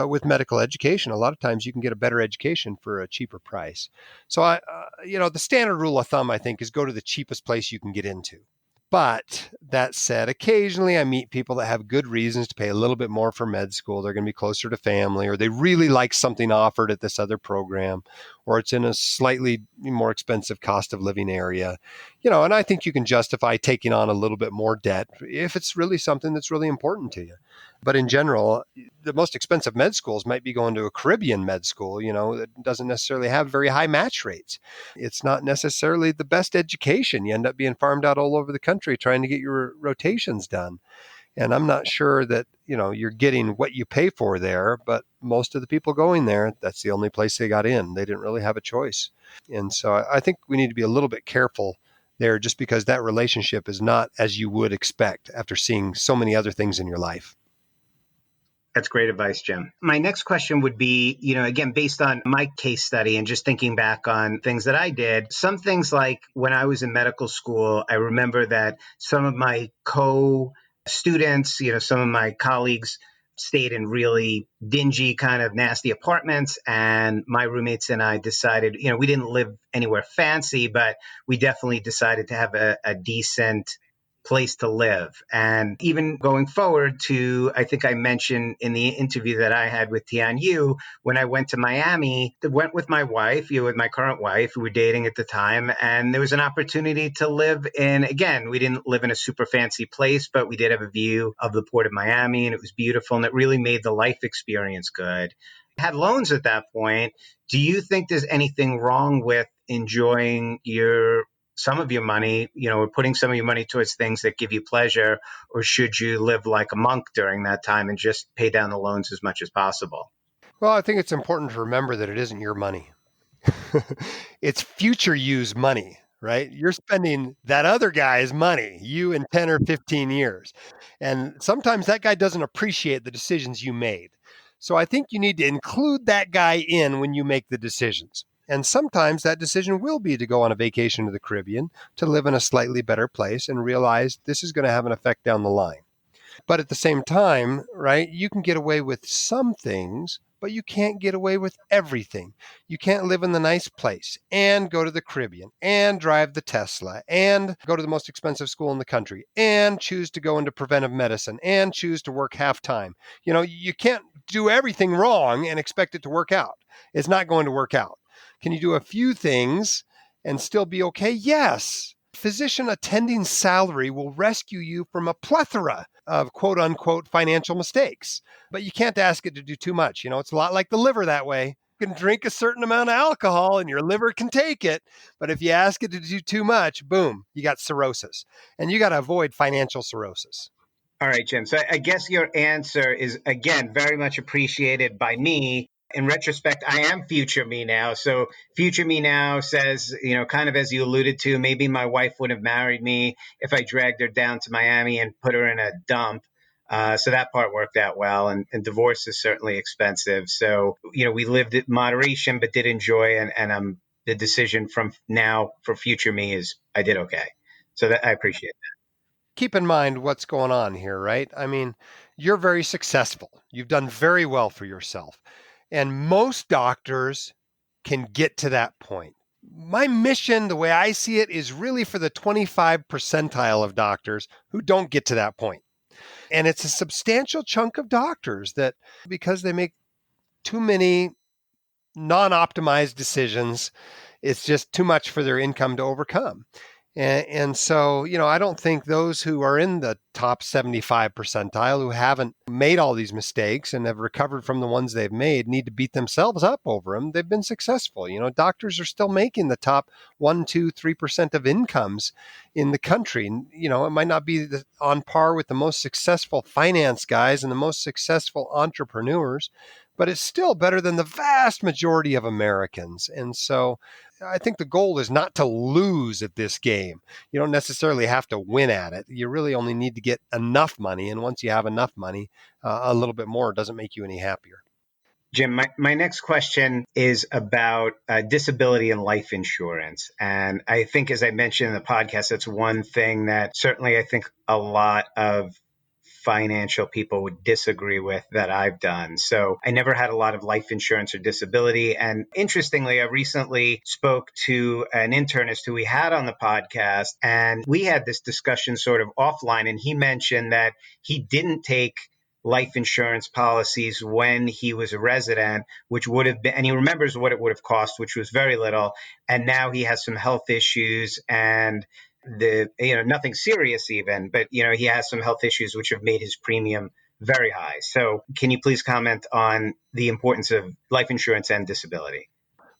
with medical education. A lot of times you can get a better education for a cheaper price. So the standard rule of thumb, I think, is go to the cheapest place you can get into. But that said, occasionally I meet people that have good reasons to pay a little bit more for med school. They're going to be closer to family, or they really like something offered at this other program, or it's in a slightly more expensive cost of living area. And I think you can justify taking on a little bit more debt if it's really something that's really important to you. But in general, the most expensive med schools might be going to a Caribbean med school, that doesn't necessarily have very high match rates. It's not necessarily the best education. You end up being farmed out all over the country trying to get your rotations done. And I'm not sure that, you're getting what you pay for there, but most of the people going there, that's the only place they got in. They didn't really have a choice. And so I think we need to be a little bit careful there, just because that relationship is not as you would expect after seeing so many other things in your life. That's great advice, Jim. My next question would be, again, based on my case study and just thinking back on things that I did, some things like when I was in medical school, I remember that some of my co-students, some of my colleagues stayed in really dingy, kind of nasty apartments. And my roommates and I decided, we didn't live anywhere fancy, but we definitely decided to have a decent place to live. And even going forward to, I think I mentioned in the interview that I had with Tian Yu, when I went to Miami, I went with my wife, with my current wife, who we were dating at the time. And there was an opportunity to live in, again, we didn't live in a super fancy place, but we did have a view of the port of Miami, and it was beautiful. And it really made the life experience good. I had loans at that point. Do you think there's anything wrong with enjoying some of your money, or putting some of your money towards things that give you pleasure, or should you live like a monk during that time and just pay down the loans as much as possible? Well, I think it's important to remember that it isn't your money. It's future you's money, right? You're spending that other guy's money, you in 10 or 15 years. And sometimes that guy doesn't appreciate the decisions you made. So I think you need to include that guy in when you make the decisions. And sometimes that decision will be to go on a vacation to the Caribbean, to live in a slightly better place and realize this is going to have an effect down the line. But at the same time, right, you can get away with some things, but you can't get away with everything. You can't live in the nice place and go to the Caribbean and drive the Tesla and go to the most expensive school in the country and choose to go into preventive medicine and choose to work half time. You can't do everything wrong and expect it to work out. It's not going to work out. Can you do a few things and still be okay? Yes. Physician attending salary will rescue you from a plethora of quote unquote financial mistakes, but you can't ask it to do too much. It's a lot like the liver that way. You can drink a certain amount of alcohol and your liver can take it. But if you ask it to do too much, boom, you got cirrhosis, and you got to avoid financial cirrhosis. All right, Jim. So I guess your answer is, again, very much appreciated by me. In retrospect, I am future me now. So future me now says, kind of as you alluded to, maybe my wife would have married me if I dragged her down to Miami and put her in a dump. So that part worked out well. And divorce is certainly expensive. So, we lived in moderation, but did enjoy. And the decision from now for future me is I did okay. So that I appreciate that. Keep in mind what's going on here, right? I mean, you're very successful. You've done very well for yourself. And most doctors can get to that point. My mission, the way I see it, is really for the 25 percentile of doctors who don't get to that point. And it's a substantial chunk of doctors that, because they make too many non-optimized decisions, it's just too much for their income to overcome. And so, I don't think those who are in the top 75 percentile who haven't made all these mistakes and have recovered from the ones they've made need to beat themselves up over them. They've been successful. Doctors are still making the top 1, 2, 3% of incomes in the country. And, it might not be on par with the most successful finance guys and the most successful entrepreneurs, but it's still better than the vast majority of Americans. And so I think the goal is not to lose at this game. You don't necessarily have to win at it. You really only need to get enough money. And once you have enough money, a little bit more doesn't make you any happier. Jim, my next question is about disability and life insurance. And I think, as I mentioned in the podcast, that's one thing that certainly I think a lot of financial people would disagree with that I've done. So I never had a lot of life insurance or disability. And interestingly, I recently spoke to an internist who we had on the podcast, and we had this discussion sort of offline. And he mentioned that he didn't take life insurance policies when he was a resident, which would have been, and he remembers what it would have cost, which was very little. And now he has some health issues and nothing serious even, but he has some health issues which have made his premium very high. So can you please comment on the importance of life insurance and disability?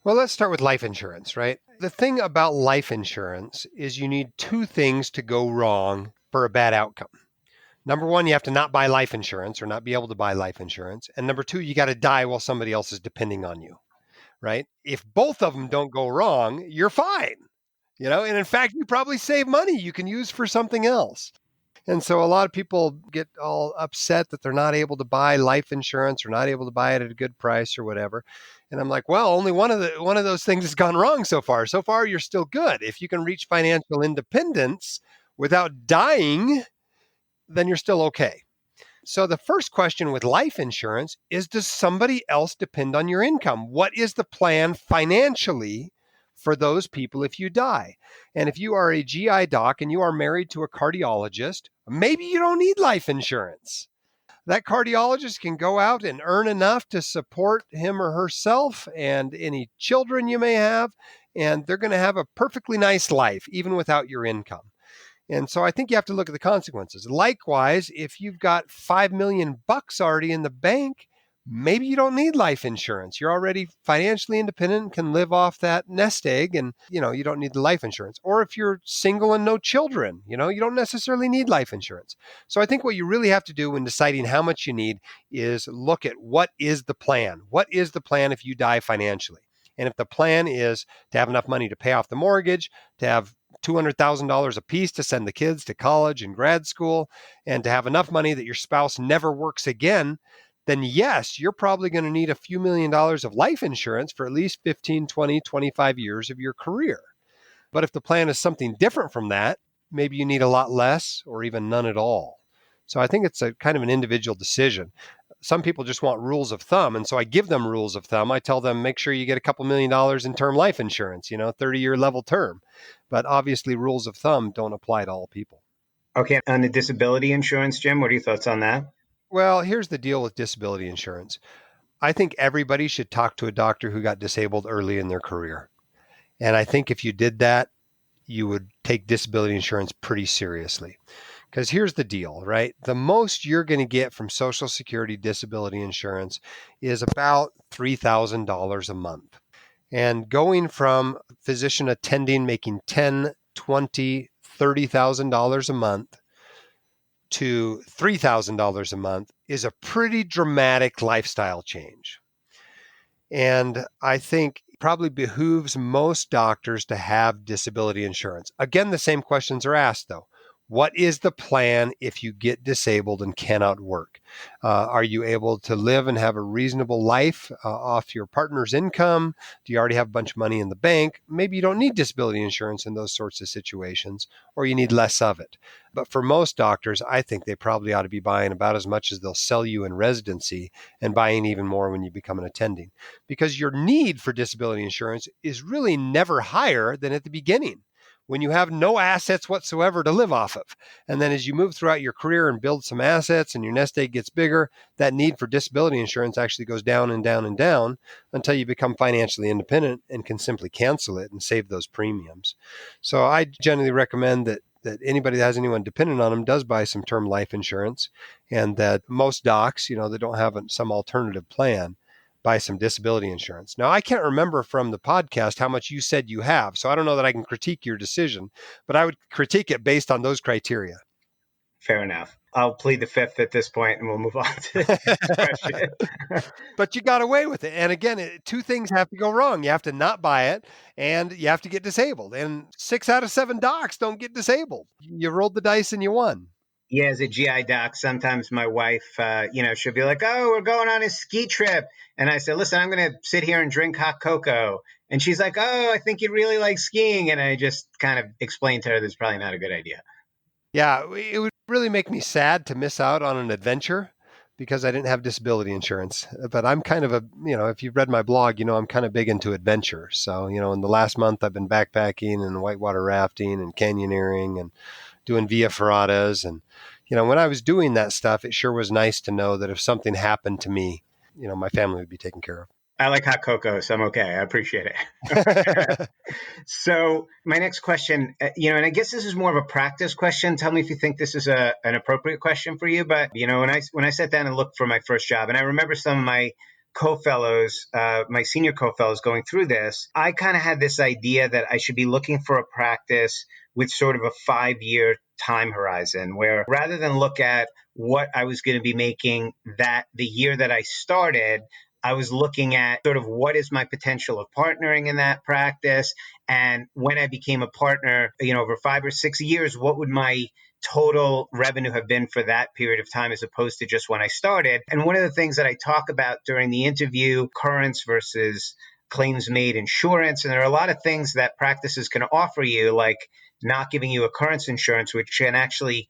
Well, let's start with life insurance, right? The thing about life insurance is you need two things to go wrong for a bad outcome. Number one, you have to not buy life insurance or not be able to buy life insurance. And number two, you got to die while somebody else is depending on you, right? If both of them don't go wrong, you're fine. And in fact, you probably save money you can use for something else. And so a lot of people get all upset that they're not able to buy life insurance or not able to buy it at a good price or whatever. And I'm like, well, only one of those things has gone wrong so far. So far, you're still good. If you can reach financial independence without dying, then you're still okay. So the first question with life insurance is, does somebody else depend on your income? What is the plan financially for those people if you die? And if you are a GI doc and you are married to a cardiologist, maybe you don't need life insurance. That cardiologist can go out and earn enough to support him or herself and any children you may have, and they're going to have a perfectly nice life, even without your income. And so I think you have to look at the consequences. Likewise, if you've got 5 million bucks already in the bank, maybe you don't need life insurance. You're already financially independent, can live off that nest egg, and you don't need the life insurance. Or if you're single and no children, you don't necessarily need life insurance. So I think what you really have to do when deciding how much you need is look at what is the plan. What is the plan if you die financially? And if the plan is to have enough money to pay off the mortgage, to have $200,000 a piece to send the kids to college and grad school, and to have enough money that your spouse never works again, then yes, you're probably going to need a few $1,000,000 of life insurance for at least 15, 20, 25 years of your career. But if the plan is something different from that, maybe you need a lot less or even none at all. So I think it's a kind of an individual decision. Some people just want rules of thumb. And so I give them rules of thumb. I tell them, make sure you get a couple $1,000,000 in term life insurance, 30-year level term. But obviously rules of thumb don't apply to all people. Okay. On the disability insurance, Jim, what are your thoughts on that? Well, here's the deal with disability insurance. I think everybody should talk to a doctor who got disabled early in their career. And I think if you did that, you would take disability insurance pretty seriously. Because here's the deal, right? The most you're going to get from Social Security disability insurance is about $3,000 a month. And going from physician attending making $10,000, $20,000, $30,000 a month to $3,000 a month is a pretty dramatic lifestyle change. And I think probably behooves most doctors to have disability insurance. Again, the same questions are asked, though. What is the plan if you get disabled and cannot work? Are you able to live and have a reasonable life off your partner's income? Do you already have a bunch of money in the bank? Maybe you don't need disability insurance in those sorts of situations, or you need less of it. But for most doctors, I think they probably ought to be buying about as much as they'll sell you in residency and buying even more when you become an attending. Because your need for disability insurance is really never higher than at the beginning, when you have no assets whatsoever to live off of. And then as you move throughout your career and build some assets and your nest egg gets bigger, that need for disability insurance actually goes down and down and down until you become financially independent and can simply cancel it and save those premiums. So I generally recommend that anybody that has anyone dependent on them does buy some term life insurance, and that most docs, that don't have some alternative plan, buy some disability insurance. Now, I can't remember from the podcast how much you said you have, so I don't know that I can critique your decision, but I would critique it based on those criteria. Fair enough. I'll plead the fifth at this point, and we'll move on to the next question. But you got away with it. And again, two things have to go wrong. You have to not buy it, and you have to get disabled. And 6 out of 7 docs don't get disabled. You rolled the dice and you won. Yeah, as a GI doc, sometimes my wife, she'll be like, "Oh, we're going on a ski trip," and I said, "Listen, I'm going to sit here and drink hot cocoa," and she's like, "Oh, I think you'd really like skiing," and I just kind of explained to her that's probably not a good idea. Yeah, it would really make me sad to miss out on an adventure because I didn't have disability insurance. But I'm kind of if you've read my blog, I'm kind of big into adventure. So, in the last month, I've been backpacking and whitewater rafting and canyoneering and doing via ferratas. And, when I was doing that stuff, it sure was nice to know that if something happened to me, my family would be taken care of. I like hot cocoa, so I'm okay. I appreciate it. So my next question, and I guess this is more of a practice question. Tell me if you think this is an appropriate question for you. But, when I sat down and looked for my first job, and I remember some of my co-fellows, my senior co-fellows going through this, I kind of had this idea that I should be looking for a practice with sort of a 5-year time horizon, where rather than look at what I was going to be making the year that I started, I was looking at sort of what is my potential of partnering in that practice. And when I became a partner, over 5 or 6 years, what would my total revenue have been for that period of time as opposed to just when I started? And one of the things that I talk about during the interview, occurrence versus claims made insurance. And there are a lot of things that practices can offer you, like not giving you occurrence insurance, which can actually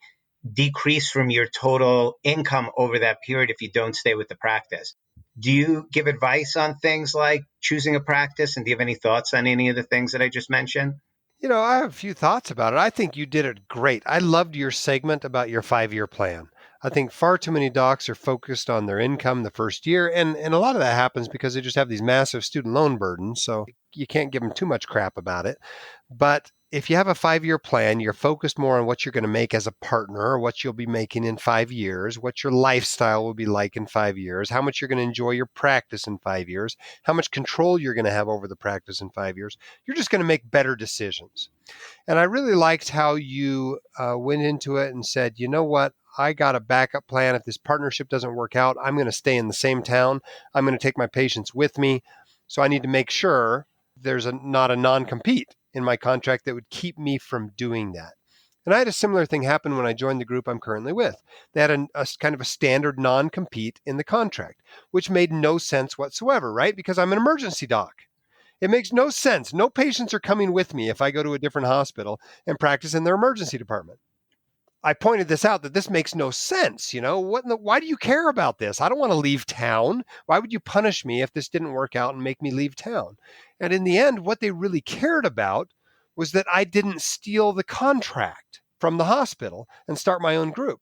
decrease from your total income over that period if you don't stay with the practice. Do you give advice on things like choosing a practice? And do you have any thoughts on any of the things that I just mentioned? I have a few thoughts about it. I think you did it great. I loved your segment about your 5-year plan. I think far too many docs are focused on their income the first year, and a lot of that happens because they just have these massive student loan burdens, so you can't give them too much crap about it. But if you have a 5-year plan, you're focused more on what you're going to make as a partner, or what you'll be making in 5 years, what your lifestyle will be like in 5 years, how much you're going to enjoy your practice in 5 years, how much control you're going to have over the practice in 5 years. You're just going to make better decisions. And I really liked how you went into it and said, you know what? I got a backup plan. If this partnership doesn't work out, I'm going to stay in the same town. I'm going to take my patients with me. So I need to make sure there's not a non-compete in my contract that would keep me from doing that. And I had a similar thing happen when I joined the group I'm currently with. They had a kind of a standard non-compete in the contract, which made no sense whatsoever, right? Because I'm an emergency doc. It makes no sense. No patients are coming with me if I go to a different hospital and practice in their emergency department. I pointed this out that this makes no sense. Why do you care about this? I don't want to leave town. Why would you punish me if this didn't work out and make me leave town? And in the end, what they really cared about was that I didn't steal the contract from the hospital and start my own group.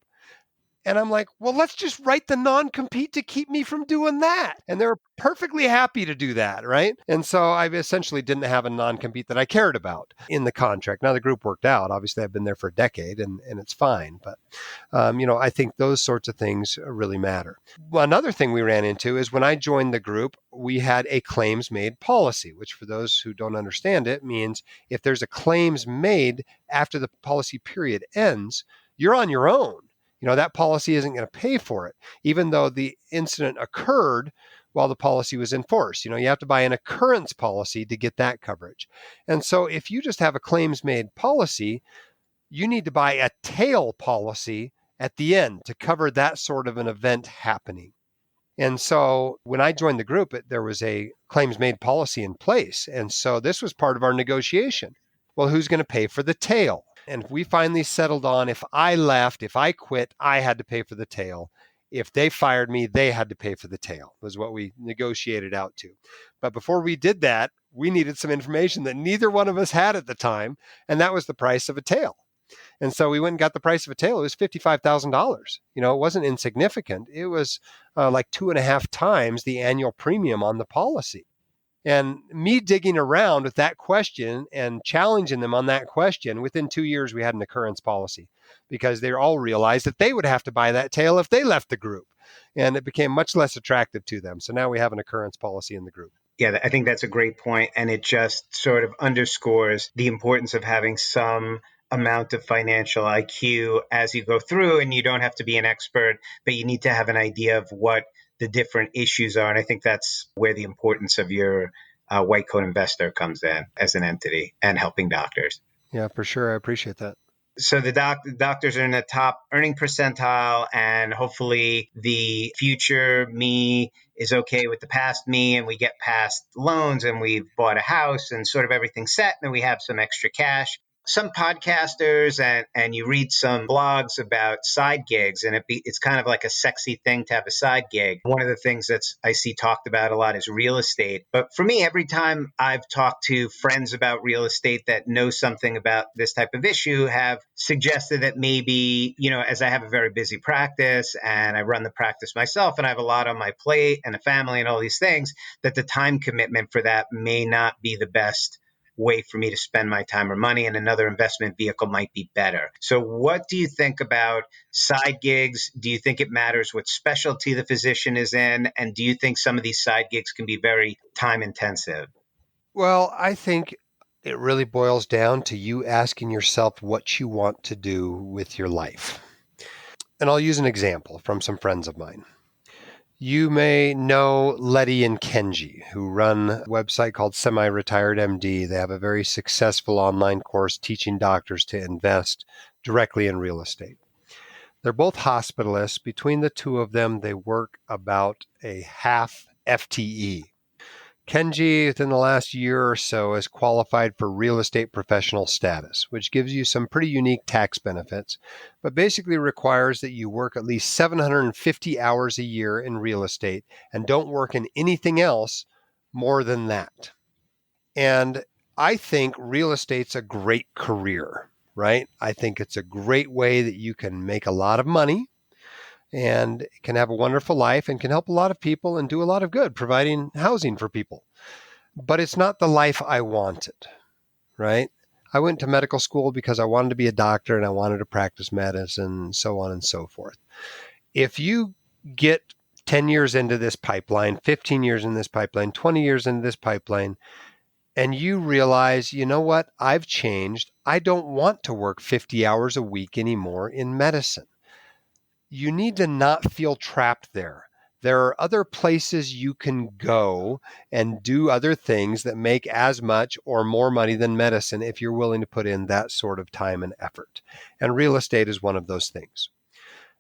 And I'm like, well, let's just write the non-compete to keep me from doing that. And they're perfectly happy to do that, right? And so I essentially didn't have a non-compete that I cared about in the contract. Now the group worked out. Obviously, I've been there for a decade and it's fine. But, I think those sorts of things really matter. Well, another thing we ran into is when I joined the group, we had a claims made policy, which for those who don't understand it means if there's a claims made after the policy period ends, you're on your own. That policy isn't going to pay for it, even though the incident occurred while the policy was in force. You have to buy an occurrence policy to get that coverage. And so if you just have a claims made policy, you need to buy a tail policy at the end to cover that sort of an event happening. And so when I joined the group, there was a claims made policy in place. And so this was part of our negotiation. Well, who's going to pay for the tail? And we finally settled on if I left, if I quit, I had to pay for the tail. If they fired me, they had to pay for the tail, was what we negotiated out to. But before we did that, we needed some information that neither one of us had at the time, and that was the price of a tail. And so we went and got the price of a tail. It was $55,000. It wasn't insignificant. It was like 2.5 times the annual premium on the policy. And me digging around with that question and challenging them on that question, within 2 years, we had an occurrence policy because they all realized that they would have to buy that tail if they left the group. And it became much less attractive to them. So now we have an occurrence policy in the group. Yeah, I think that's a great point. And it just sort of underscores the importance of having some amount of financial IQ as you go through. And you don't have to be an expert, but you need to have an idea of what the different issues are. And I think that's where the importance of your white coat investor comes in as an entity and helping doctors. Yeah, for sure. I appreciate that. So the doctors are in the top earning percentile, and hopefully the future me is okay with the past me, and we get past loans and we've bought a house and sort of everything's set and we have some extra cash. Some podcasters and you read some blogs about side gigs, and it's kind of like a sexy thing to have a side gig. One of the things that I see talked about a lot is real estate. But for me, every time I've talked to friends about real estate that know something about this type of issue have suggested that maybe, as I have a very busy practice and I run the practice myself and I have a lot on my plate and a family and all these things, that the time commitment for that may not be the best way for me to spend my time or money, and another investment vehicle might be better. So what do you think about side gigs? Do you think it matters what specialty the physician is in? And do you think some of these side gigs can be very time intensive? Well, I think it really boils down to you asking yourself what you want to do with your life. And I'll use an example from some friends of mine. You may know Letty and Kenji, who run a website called Semi-Retired M.D. They have a very successful online course teaching doctors to invest directly in real estate. They're both hospitalists. Between the two of them, they work about a half FTE. Kenji, within the last year or so, has qualified for real estate professional status, which gives you some pretty unique tax benefits, but basically requires that you work at least 750 hours a year in real estate and don't work in anything else more than that. And I think real estate's a great career, right? I think it's a great way that you can make a lot of money and can have a wonderful life and can help a lot of people and do a lot of good, providing housing for people. But it's not the life I wanted, right? I went to medical school because I wanted to be a doctor and I wanted to practice medicine, so on and so forth. If you get 10 years into this pipeline, 15 years in this pipeline, 20 years into this pipeline, and you realize, you know what, I've changed. I don't want to work 50 hours a week anymore in medicine. You need to not feel trapped there. There are other places you can go and do other things that make as much or more money than medicine if you're willing to put in that sort of time and effort. And real estate is one of those things.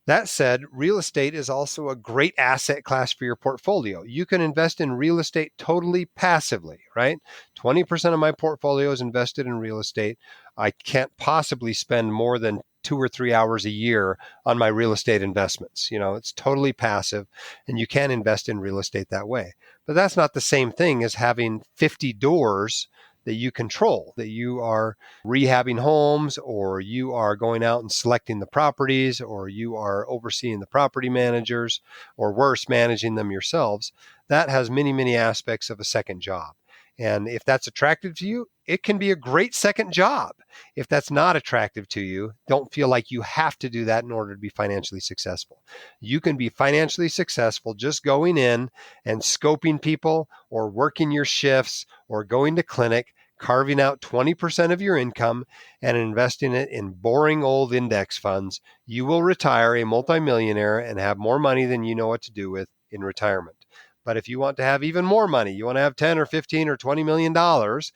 That said, real estate is also a great asset class for your portfolio. You can invest in real estate totally passively, right? 20% of my portfolio is invested in real estate. I can't possibly spend more than 2 or 3 hours a year on my real estate investments. It's totally passive and you can invest in real estate that way. But that's not the same thing as having 50 doors that you control, that you are rehabbing homes, or you are going out and selecting the properties, or you are overseeing the property managers, or worse, managing them yourselves. That has many, many aspects of a second job. And if that's attractive to you, it can be a great second job. If that's not attractive to you, don't feel like you have to do that in order to be financially successful. You can be financially successful just going in and scoping people or working your shifts or going to clinic, carving out 20% of your income and investing it in boring old index funds. You will retire a multimillionaire and have more money than you know what to do with in retirement. But if you want to have even more money, you want to have 10 or 15 or $20 million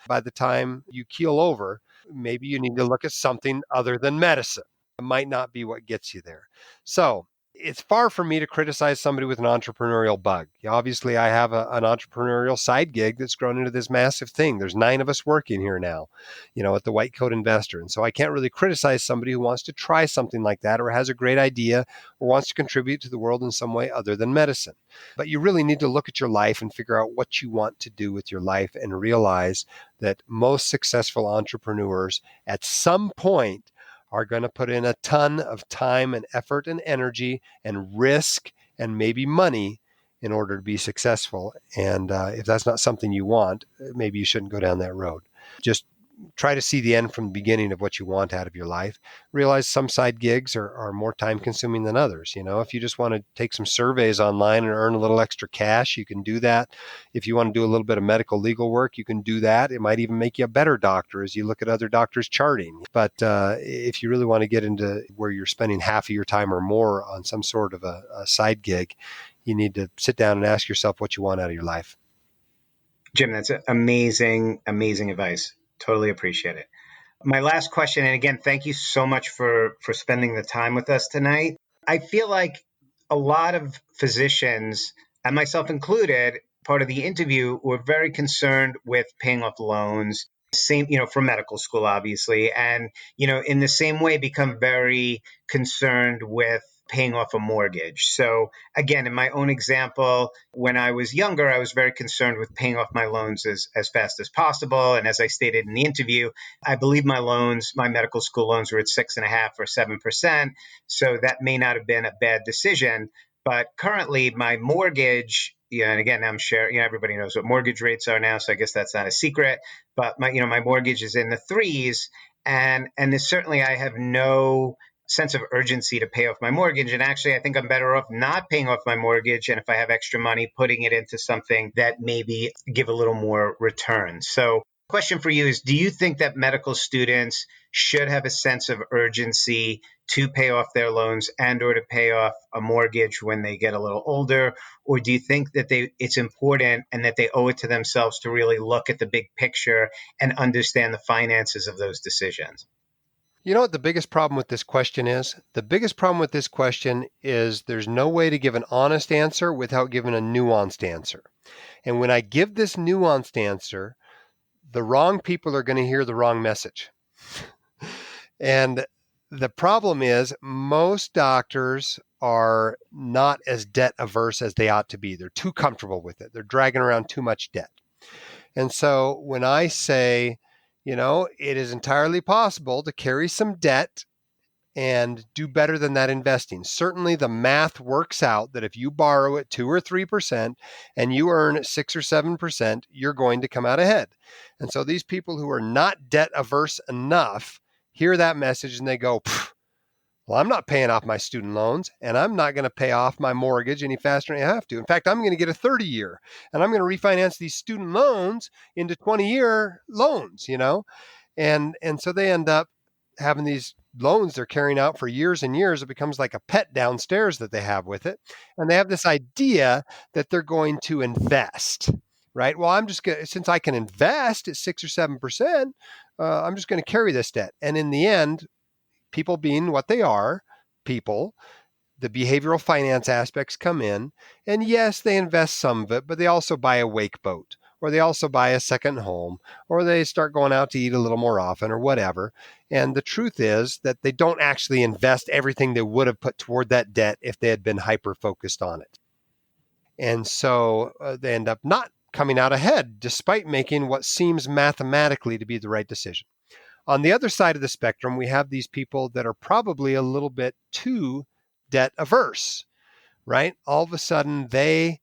by the time you keel over, maybe you need to look at something other than medicine. It might not be what gets you there. So it's far from me to criticize somebody with an entrepreneurial bug. Obviously, I have an entrepreneurial side gig that's grown into this massive thing. There's 9 of us working here now, at the White Coat Investor. And so I can't really criticize somebody who wants to try something like that or has a great idea or wants to contribute to the world in some way other than medicine. But you really need to look at your life and figure out what you want to do with your life and realize that most successful entrepreneurs at some point are going to put in a ton of time and effort and energy and risk and maybe money in order to be successful. And if that's not something you want, maybe you shouldn't go down that road. Just try to see the end from the beginning of what you want out of your life. Realize some side gigs are more time consuming than others. If you just want to take some surveys online and earn a little extra cash, you can do that. If you want to do a little bit of medical legal work, you can do that. It might even make you a better doctor as you look at other doctors' charting. But if you really want to get into where you're spending half of your time or more on some sort of a side gig, you need to sit down and ask yourself what you want out of your life. Jim, that's amazing, amazing advice. Totally appreciate it. My last question, and again, thank you so much for spending the time with us tonight. I feel like a lot of physicians, and myself included, part of the interview, were very concerned with paying off loans. Same, from medical school, obviously, and, in the same way, become very concerned with paying off a mortgage. So again, in my own example, when I was younger, I was very concerned with paying off my loans as fast as possible. And as I stated in the interview, I believe my medical school loans were at 6.5% or 7%. So that may not have been a bad decision. But currently my mortgage, and again, I'm sharing, everybody knows what mortgage rates are now. So I guess that's not a secret, but my mortgage is in the 3s. And certainly I have no sense of urgency to pay off my mortgage. And actually, I think I'm better off not paying off my mortgage. And if I have extra money, putting it into something that maybe give a little more return. So question for you is, do you think that medical students should have a sense of urgency to pay off their loans and or to pay off a mortgage when they get a little older? Or do you think that it's important and that they owe it to themselves to really look at the big picture and understand the finances of those decisions? You know what the biggest problem with this question is? The biggest problem with this question is there's no way to give an honest answer without giving a nuanced answer. And when I give this nuanced answer, the wrong people are going to hear the wrong message. And the problem is most doctors are not as debt averse as they ought to be. They're too comfortable with it. They're dragging around too much debt. And so when I say, it is entirely possible to carry some debt and do better than that investing. Certainly the math works out that if you borrow at 2 or 3% and you earn 6 or 7%, you're going to come out ahead. And so these people who are not debt averse enough hear that message and they go, well, I'm not paying off my student loans and I'm not going to pay off my mortgage any faster than I have to. In fact, I'm going to get a 30-year and I'm going to refinance these student loans into 20-year loans, And so they end up having these loans they're carrying out for years and years. It becomes like a pet downstairs that they have with it. And they have this idea that they're going to invest, right? Well, I'm just going to, since I can invest at 6 or 7%, I'm just going to carry this debt. And in the end, people being what they are, people, the behavioral finance aspects come in. And yes, they invest some of it, but they also buy a wake boat, or they also buy a second home, or they start going out to eat a little more often or whatever. And the truth is that they don't actually invest everything they would have put toward that debt if they had been hyper-focused on it. And so they end up not coming out ahead despite making what seems mathematically to be the right decision. On the other side of the spectrum, we have these people that are probably a little bit too debt averse, right? All of a sudden, they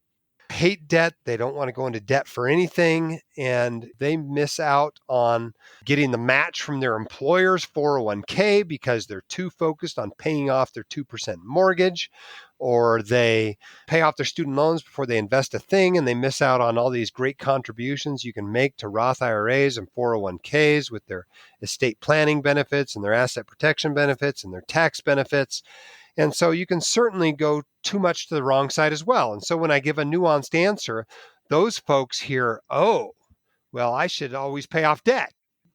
hate debt. They don't want to go into debt for anything. And they miss out on getting the match from their employer's 401k because they're too focused on paying off their 2% mortgage, or they pay off their student loans before they invest a thing, and they miss out on all these great contributions you can make to Roth IRAs and 401ks with their estate planning benefits and their asset protection benefits and their tax benefits. And so you can certainly go too much to the wrong side as well. And so when I give a nuanced answer, those folks hear, oh, well, I should always pay off debt.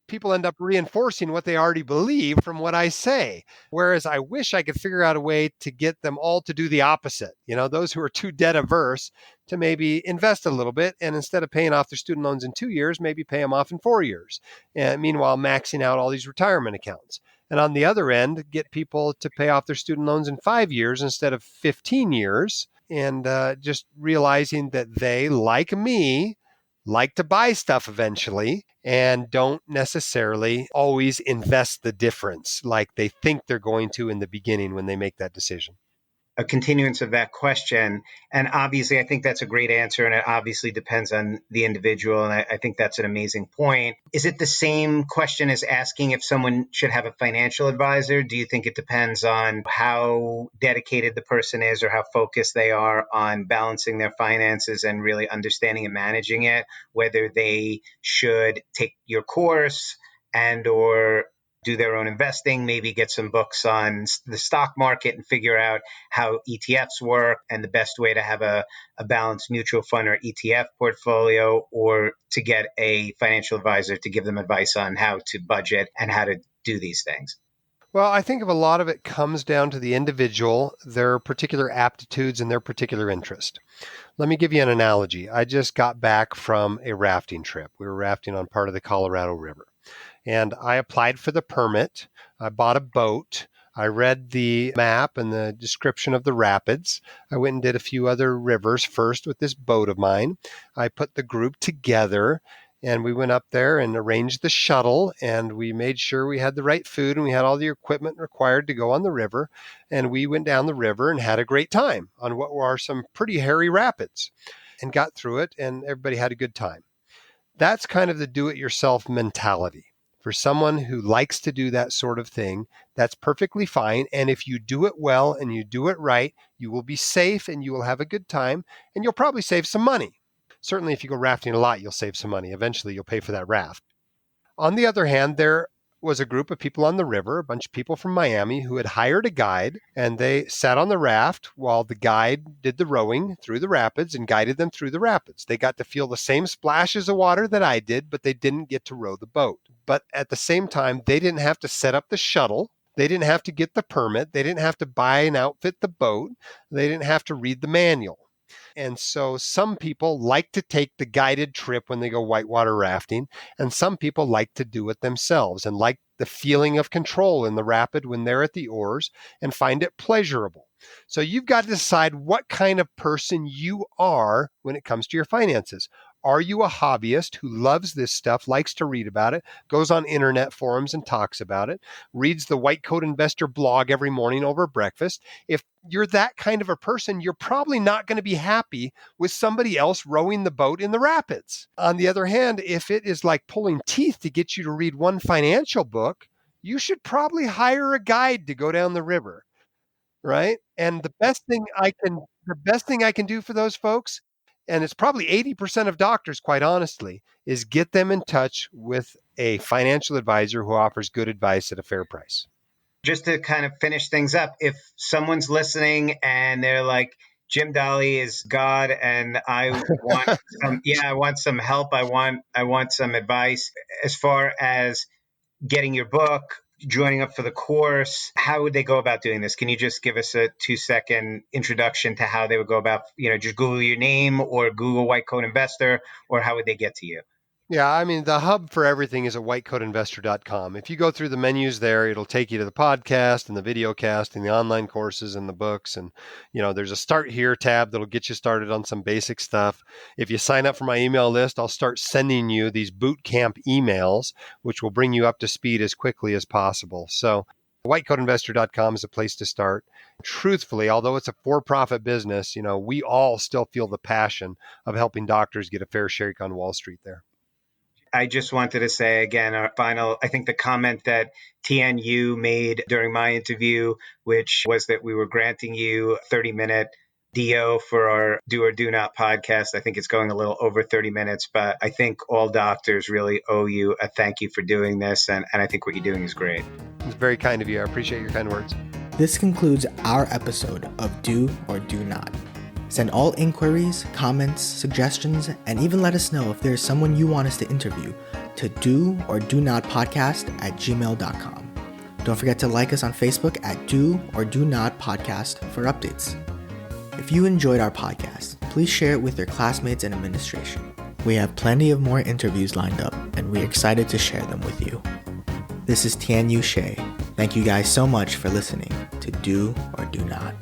People end up reinforcing what they already believe from what I say. Whereas I wish I could figure out a way to get them all to do the opposite. Those who are too debt averse to maybe invest a little bit, and instead of paying off their student loans in 2 years, maybe pay them off in 4 years. And meanwhile, maxing out all these retirement accounts. And on the other end, get people to pay off their student loans in 5 years instead of 15 years. And just realizing that they, like me, like to buy stuff eventually and don't necessarily always invest the difference like they think they're going to in the beginning when they make that decision. A continuance of that question. And obviously, I think that's a great answer. And it obviously depends on the individual. And I think that's an amazing point. Is it the same question as asking if someone should have a financial advisor? Do you think it depends on how dedicated the person is or how focused they are on balancing their finances and really understanding and managing it, whether they should take your course and or do their own investing, maybe get some books on the stock market and figure out how ETFs work and the best way to have a balanced mutual fund or ETF portfolio, or to get a financial advisor to give them advice on how to budget and how to do these things? Well, I think a lot of it comes down to the individual, their particular aptitudes and their particular interest. Let me give you an analogy. I just got back from a rafting trip. We were rafting on part of the Colorado River. And I applied for the permit. I bought a boat. I read the map and the description of the rapids. I went and did a few other rivers first with this boat of mine. I put the group together and we went up there and arranged the shuttle, and we made sure we had the right food and we had all the equipment required to go on the river. And we went down the river and had a great time on what are some pretty hairy rapids and got through it, and everybody had a good time. That's kind of the do-it-yourself mentality. For someone who likes to do that sort of thing, that's perfectly fine. And if you do it well and you do it right, you will be safe and you will have a good time, and you'll probably save some money. Certainly, if you go rafting a lot, you'll save some money. Eventually, you'll pay for that raft. On the other hand, there was a group of people on the river, a bunch of people from Miami who had hired a guide, and they sat on the raft while the guide did the rowing through the rapids and guided them through the rapids. They got to feel the same splashes of water that I did, but they didn't get to row the boat. But at the same time, they didn't have to set up the shuttle. They didn't have to get the permit. They didn't have to buy and outfit the boat. They didn't have to read the manual. And so some people like to take the guided trip when they go whitewater rafting, and some people like to do it themselves and like the feeling of control in the rapid when they're at the oars and find it pleasurable. So you've got to decide what kind of person you are when it comes to your finances. Are you a hobbyist who loves this stuff, likes to read about it, goes on internet forums and talks about it, reads the White Coat Investor blog every morning over breakfast? If you're that kind of a person, you're probably not going to be happy with somebody else rowing the boat in the rapids. On the other hand, if it is like pulling teeth to get you to read one financial book, you should probably hire a guide to go down the river, right? And the best thing I can do for those folks, and it's probably 80% of doctors, quite honestly, is get them in touch with a financial advisor who offers good advice at a fair price. Just to kind of finish things up, if someone's listening and they're like, Jim Dahle is God, and I want some help. I want some advice as far as getting your book, joining up for the course. How would they go about doing this? Can you just give us a 2-second introduction to how they would go about, just Google your name or Google White Coat Investor, or how would they get to you? Yeah, I mean, the hub for everything is at whitecoatinvestor.com. If you go through the menus there, it'll take you to the podcast and the video cast and the online courses and the books. And, there's a Start Here tab that'll get you started on some basic stuff. If you sign up for my email list, I'll start sending you these boot camp emails, which will bring you up to speed as quickly as possible. So whitecoatinvestor.com is a place to start. Truthfully, although it's a for-profit business, we all still feel the passion of helping doctors get a fair shake on Wall Street there. I just wanted to say again, I think the comment that TNU made during my interview, which was that we were granting you a 30-minute D.O. for our Do or Do Not podcast. I think it's going a little over 30 minutes, but I think all doctors really owe you a thank you for doing this. And I think what you're doing is great. It's very kind of you. I appreciate your kind words. This concludes our episode of Do or Do Not. Send all inquiries, comments, suggestions, and even let us know if there's someone you want us to interview to doordonotpodcast@gmail.com. Don't forget to like us on Facebook at Do or Do Not Podcast for updates. If you enjoyed our podcast, please share it with your classmates and administration. We have plenty of more interviews lined up, and we're excited to share them with you. This is Tian Yu Shea. Thank you guys so much for listening to Do or Do Not.